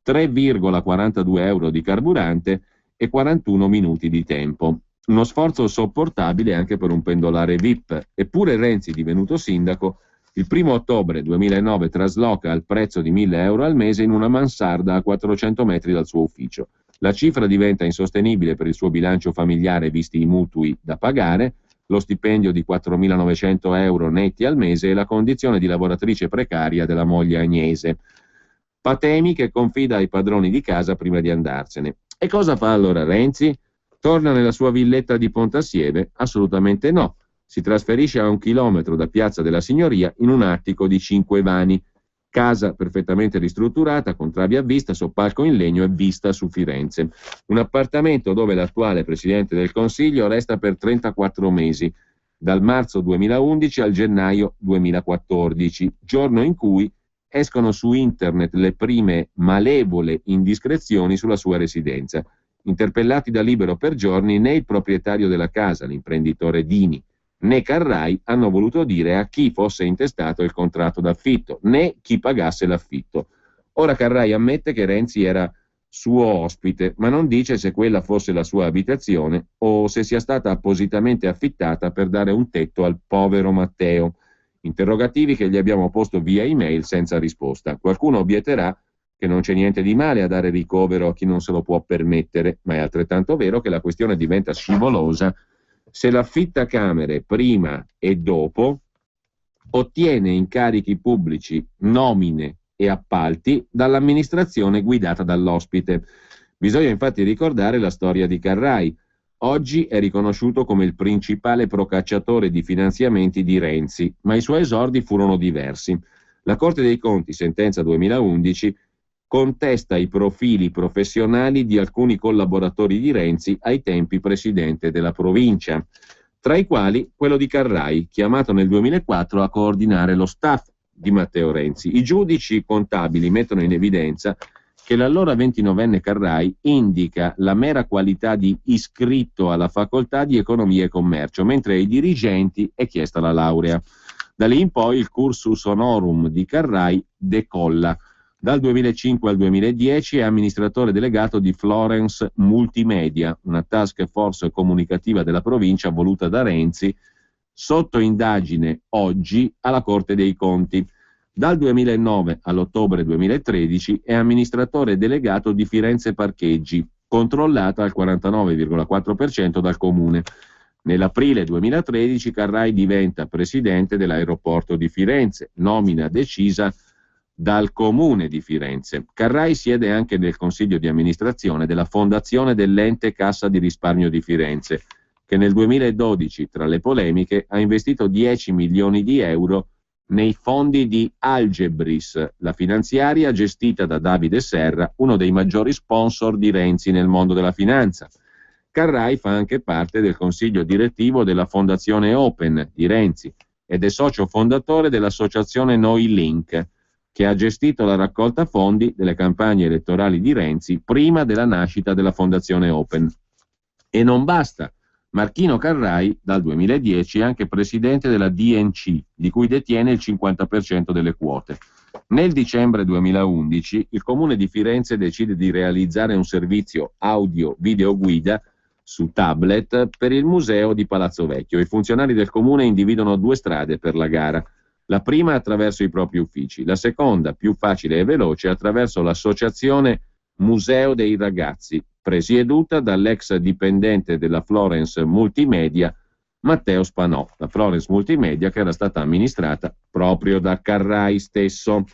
S1: 3,42 euro di carburante e 41 minuti di tempo. Uno sforzo sopportabile anche per un pendolare VIP. Eppure Renzi, divenuto sindaco, il 1° ottobre 2009 trasloca al prezzo di 1.000 euro al mese in una mansarda a 400 metri dal suo ufficio. La cifra diventa insostenibile per il suo bilancio familiare visti i mutui da pagare, lo stipendio di 4.900 euro netti al mese e la condizione di lavoratrice precaria della moglie Agnese. Patemi che confida ai padroni di casa prima di andarsene. E cosa fa allora Renzi? Torna nella sua villetta di Pontassieve? Assolutamente no. Si trasferisce a 1 chilometro da Piazza della Signoria in un attico di 5 vani. Casa perfettamente ristrutturata, con travi a vista, soppalco in legno e vista su Firenze. Un appartamento dove l'attuale Presidente del Consiglio resta per 34 mesi, dal marzo 2011 al gennaio 2014, giorno in cui escono su internet le prime malevole indiscrezioni sulla sua residenza. Interpellati da Libero per giorni, né il proprietario della casa, l'imprenditore Dini, né Carrai hanno voluto dire a chi fosse intestato il contratto d'affitto, né chi pagasse l'affitto. Ora Carrai ammette che Renzi era suo ospite, ma non dice se quella fosse la sua abitazione o se sia stata appositamente affittata per dare un tetto al povero Matteo. Interrogativi che gli abbiamo posto via email senza risposta. Qualcuno obietterà che non c'è niente di male a dare ricovero a chi non se lo può permettere, ma è altrettanto vero che la questione diventa scivolosa se l'affittacamere prima e dopo ottiene incarichi pubblici, nomine e appalti dall'amministrazione guidata dall'ospite. Bisogna infatti ricordare la storia di Carrai. Oggi è riconosciuto come il principale procacciatore di finanziamenti di Renzi, ma i suoi esordi furono diversi. La Corte dei Conti, sentenza 2011, contesta i profili professionali di alcuni collaboratori di Renzi ai tempi presidente della provincia, tra i quali quello di Carrai, chiamato nel 2004 a coordinare lo staff di Matteo Renzi. I giudici contabili mettono in evidenza che l'allora 29enne Carrai indica la mera qualità di iscritto alla facoltà di economia e commercio, mentre ai dirigenti è chiesta la laurea. Da lì in poi il cursus honorum di Carrai decolla. Dal 2005 al 2010 è amministratore delegato di Florence Multimedia, una task force comunicativa della provincia voluta da Renzi, sotto indagine oggi alla Corte dei Conti. Dal 2009 all'ottobre 2013 è amministratore delegato di Firenze Parcheggi, controllata al 49,4% dal Comune. Nell'aprile 2013 Carrai diventa presidente dell'aeroporto di Firenze, nomina decisa dal Comune di Firenze. Carrai siede anche nel consiglio di amministrazione della fondazione dell'ente Cassa di Risparmio di Firenze, che nel 2012, tra le polemiche, ha investito 10 milioni di euro nei fondi di Algebris, la finanziaria gestita da Davide Serra, uno dei maggiori sponsor di Renzi nel mondo della finanza. Carrai fa anche parte del consiglio direttivo della Fondazione Open di Renzi ed è socio fondatore dell'associazione Noi Link, che ha gestito la raccolta fondi delle campagne elettorali di Renzi prima della nascita della Fondazione Open. E non basta. Marchino Carrai, dal 2010, è anche presidente della DNC, di cui detiene il 50% delle quote. Nel dicembre 2011 il Comune di Firenze decide di realizzare un servizio audio-video guida su tablet per il museo di Palazzo Vecchio. I funzionari del Comune individuano 2 strade per la gara. La prima attraverso i propri uffici, la seconda, più facile e veloce, attraverso l'associazione Museo dei Ragazzi, presieduta dall'ex dipendente della Florence Multimedia, Matteo Spanò. La Florence Multimedia che era stata amministrata proprio da Carrai stesso.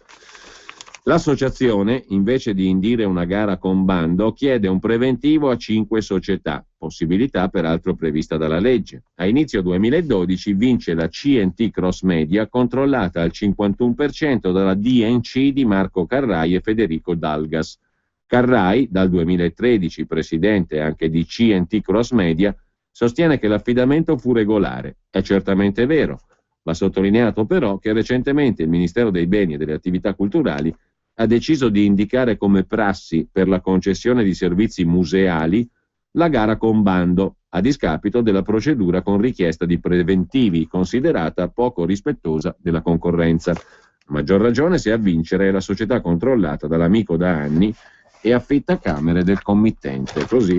S1: L'associazione, invece di indire una gara con bando, chiede un preventivo a 5 società, possibilità peraltro prevista dalla legge. A inizio 2012 vince la CNT Cross Media, controllata al 51% dalla DNC di Marco Carrai e Federico Dalgas. Carrai, dal 2013 presidente anche di CNT Cross Media, sostiene che l'affidamento fu regolare. È certamente vero. Va sottolineato però che recentemente il Ministero dei Beni e delle Attività Culturali ha deciso di indicare come prassi per la concessione di servizi museali la gara con bando, a discapito della procedura con richiesta di preventivi, considerata poco rispettosa della concorrenza. A maggior ragione se a vincere è la società controllata dall'amico da anni e affittacamere del committente. Così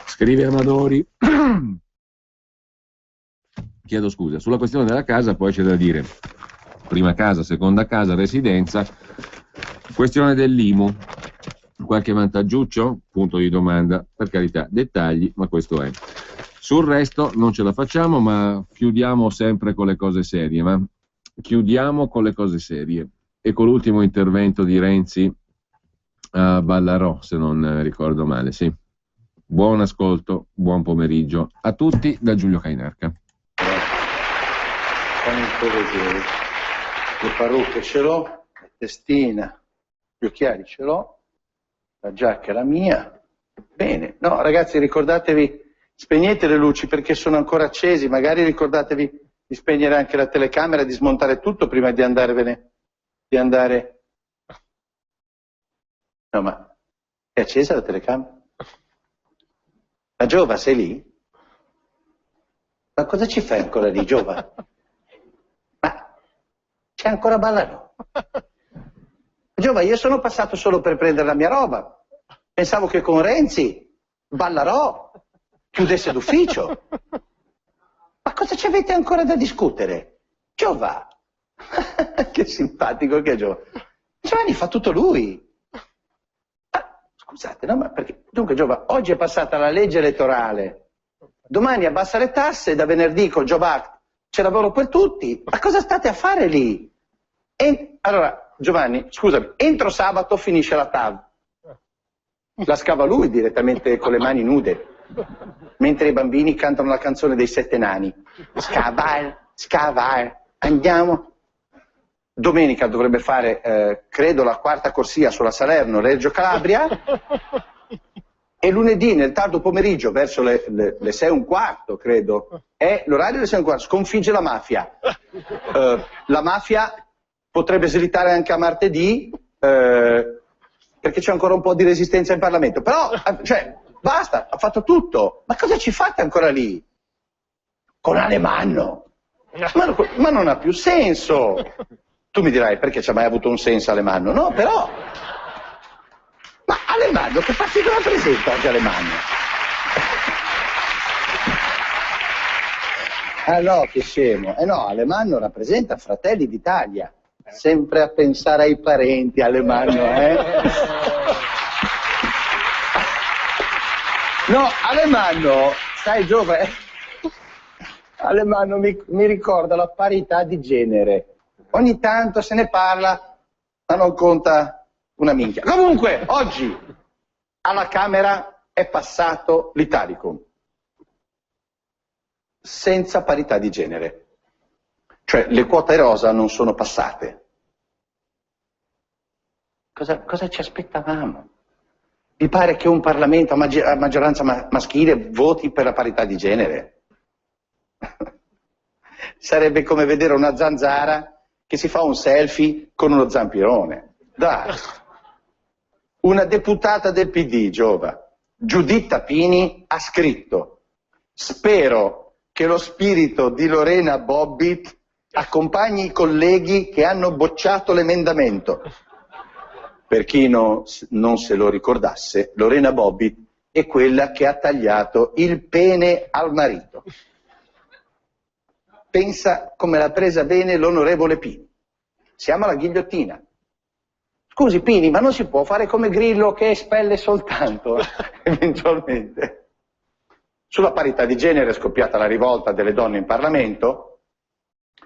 S1: scrive Amadori. Chiedo scusa. Sulla questione della casa poi c'è da dire prima casa, seconda casa, residenza. Questione dell'IMU. Qualche vantaggiuccio? Punto di domanda. Per carità, dettagli, ma questo è. Sul resto non ce la facciamo, ma chiudiamo sempre con le cose serie. Chiudiamo con le cose serie. E con l'ultimo intervento di Renzi a Ballarò, se non ricordo male, sì. Buon ascolto, buon pomeriggio a tutti da Giulio Cainarca.
S3: Le parrucche ce l'ho, la testina, gli occhiali ce l'ho, la giacca è la mia. Bene, no ragazzi, ricordatevi, spegnete le luci perché sono ancora accesi, magari ricordatevi di spegnere anche la telecamera, di smontare tutto prima di andarvene, di andare. No, ma è accesa la telecamera? Ma Giova, sei lì? Ma cosa ci fai ancora lì, Giova? Ma c'è ancora Ballarò? Giova, io sono passato solo per prendere la mia roba. Pensavo che con Renzi Ballarò chiudesse d'ufficio. Ma cosa ci avete ancora da discutere? Giova! Che simpatico che è Giova. Giovanni fa tutto lui. Scusate, no, ma perché? Dunque Giova, oggi è passata la legge elettorale, domani abbassa le tasse, da venerdì col Job Act c'è lavoro per tutti, ma cosa state a fare lì? Allora, Giovanni, scusami, entro sabato finisce la TAV. La scava lui direttamente con le mani nude, mentre i bambini cantano la canzone dei 7 nani. Scavar, andiamo. Domenica dovrebbe fare, credo, la 4ª corsia sulla Salerno-Reggio Calabria. E lunedì nel tardo pomeriggio, verso le 6:15, credo, è l'orario delle 6:15, sconfigge la mafia. La mafia potrebbe slittare anche a martedì, perché c'è ancora un po' di resistenza in Parlamento. Però, cioè, basta, ha fatto tutto. Ma cosa ci fate ancora lì? Con Alemanno? Ma non ha più senso. Tu mi dirai, perché c'ha mai avuto un senso Alemanno? No, però... Ma Alemanno, che partito rappresenta oggi Alemanno? Ah no, che scemo. No, Alemanno rappresenta Fratelli d'Italia. Sempre a pensare ai parenti, Alemanno, No, Alemanno, sai Giove, Alemanno mi ricorda la parità di genere. Ogni tanto se ne parla, ma non conta una minchia. Comunque, oggi alla Camera è passato l'Italicum, senza parità di genere. Cioè, le quote rosa non sono passate. Cosa ci aspettavamo? Vi pare che un Parlamento a maggioranza maschile voti per la parità di genere? Sarebbe come vedere una zanzara che si fa un selfie con uno zampirone. Dai. Una deputata del PD, Giova, Giuditta Pini, ha scritto: spero che lo spirito di Lorena Bobbitt accompagni i colleghi che hanno bocciato l'emendamento. Per chi non se lo ricordasse, Lorena Bobbitt è quella che ha tagliato il pene al marito. Pensa come l'ha presa bene l'onorevole Pini. Siamo alla ghigliottina. Scusi Pini, ma non si può fare come Grillo che espelle soltanto, eventualmente. Sulla parità di genere è scoppiata la rivolta delle donne in Parlamento,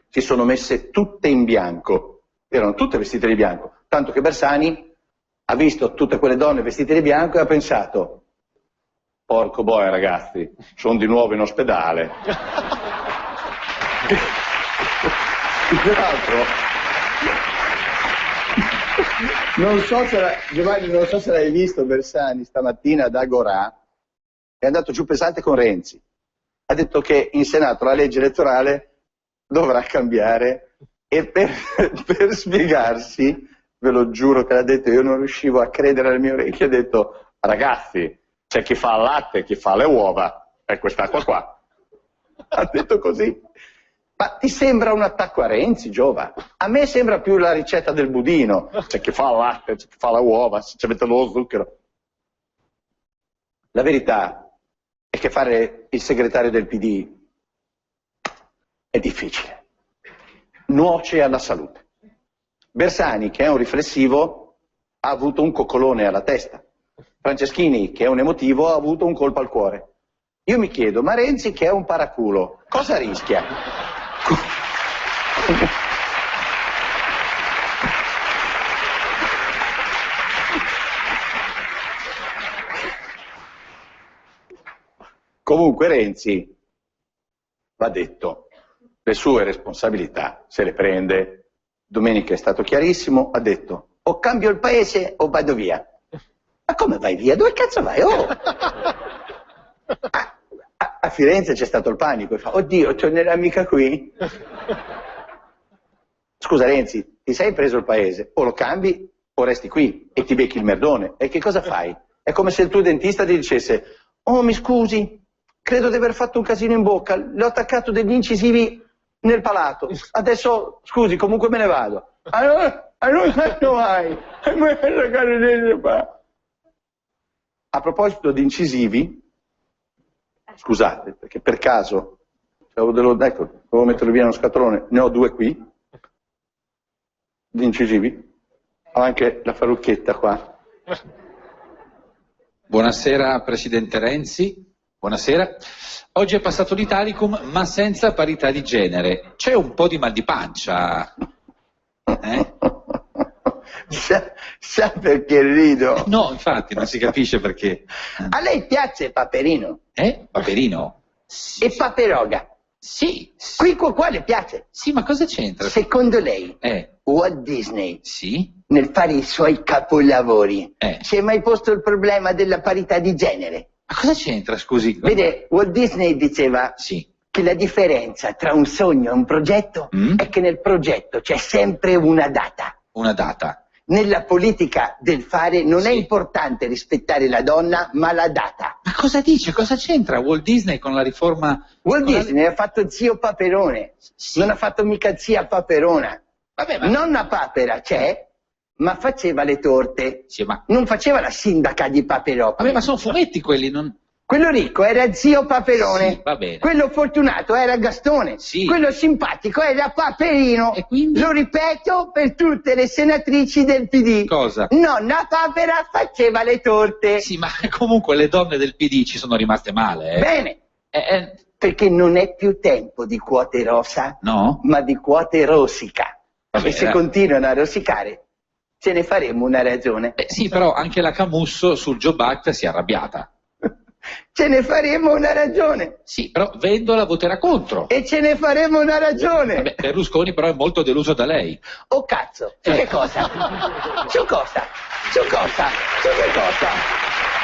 S3: si sono messe tutte in bianco, erano tutte vestite di bianco, tanto che Bersani ha visto tutte quelle donne vestite di bianco e ha pensato: porco boia ragazzi, sono di nuovo in ospedale. Tra l'altro, Giovanni, non so se l'hai visto, Bersani stamattina ad Agorà è andato giù pesante con Renzi. Ha detto che in Senato la legge elettorale dovrà cambiare e per spiegarsi, ve lo giuro che l'ha detto, io non riuscivo a credere alle mie orecchie, ha detto: ragazzi, c'è chi fa il latte e chi fa le uova, è quest'acqua qua. Ha detto così. Ma ti sembra un attacco a Renzi, Giova? A me sembra più la ricetta del budino. C'è chi fa il latte, c'è chi fa le uova, ci mette lo zucchero. La verità è che fare il segretario del PD è difficile. Nuoce alla salute. Bersani, che è un riflessivo, ha avuto un coccolone alla testa. Franceschini, che è un emotivo, ha avuto un colpo al cuore. Io mi chiedo, ma Renzi, che è un paraculo, cosa rischia? Comunque Renzi, va detto, le sue responsabilità se le prende. Domenica è stato chiarissimo, ha detto: o cambio il paese o vado via. Ma come vai via? Dove cazzo vai? Oh! A Firenze c'è stato il panico, e fa: oddio, tornerà mica qui? Scusa Renzi, ti sei preso il paese, o lo cambi o resti qui e ti becchi il merdone. E che cosa fai? È come se il tuo dentista ti dicesse: oh, mi scusi, credo di aver fatto un casino in bocca, le ho attaccato degli incisivi nel palato, adesso scusi, comunque me ne vado. A proposito di incisivi, scusate, perché per caso Ecco, devo mettere via uno scatolone. Ne ho 2 qui, di incisivi. Ho anche la parrucchietta qua.
S2: Buonasera Presidente Renzi, buonasera. Oggi è passato l'Italicum ma senza parità di genere. C'è un po' di mal di pancia.
S3: Sa perché rido?
S2: No, infatti, non si capisce perché.
S3: A lei piace Paperino?
S2: Paperino?
S3: E Paperoga?
S2: Sì.
S3: Qui quale piace?
S2: Sì, ma cosa c'entra?
S3: Secondo lei, Walt Disney,
S2: Sì?
S3: nel fare i suoi capolavori,
S2: Eh.
S3: si è mai posto il problema della parità di genere?
S2: Ma cosa c'entra, scusi?
S3: Vede, Walt Disney diceva
S2: Sì.
S3: che la differenza tra un sogno e un progetto è che nel progetto c'è sempre una data.
S2: Una data.
S3: Nella politica del fare non è
S2: Sì.
S3: importante rispettare la donna, ma la data.
S2: Ma cosa dice? Cosa c'entra Walt Disney con la riforma?
S3: Walt
S2: con la-
S3: Disney ha fatto zio Paperone,
S2: Sì.
S3: non ha fatto mica zia Paperona.
S2: Vabbè, ma...
S3: Nonna Papera c'è, ma faceva le torte.
S2: Sì, ma...
S3: Non faceva la sindaca di Paperopoli.
S2: Vabbè, ma sono fumetti quelli, non...
S3: Quello ricco era zio Paperone.
S2: Sì, va bene.
S3: Quello fortunato era Gastone.
S2: Sì.
S3: Quello simpatico era Paperino.
S2: E quindi?
S3: Lo ripeto per tutte le senatrici del PD.
S2: Cosa?
S3: Nonna Papera faceva le torte.
S2: Sì, ma comunque le donne del PD ci sono rimaste male, eh.
S3: Bene, perché non è più tempo di quote rosa,
S2: No?
S3: ma di quote rosica.
S2: Vabbè,
S3: E se continuano a rosicare, ce ne faremo una ragione.
S2: Sì, però anche la Camusso sul Job Act si è arrabbiata.
S3: Ce ne faremo una ragione.
S2: Sì, però Vendola voterà contro.
S3: E ce ne faremo una ragione.
S2: Vabbè, Berlusconi però è molto deluso da lei.
S3: Oh cazzo, su che cosa? Su cosa? Su cosa? Su che cosa?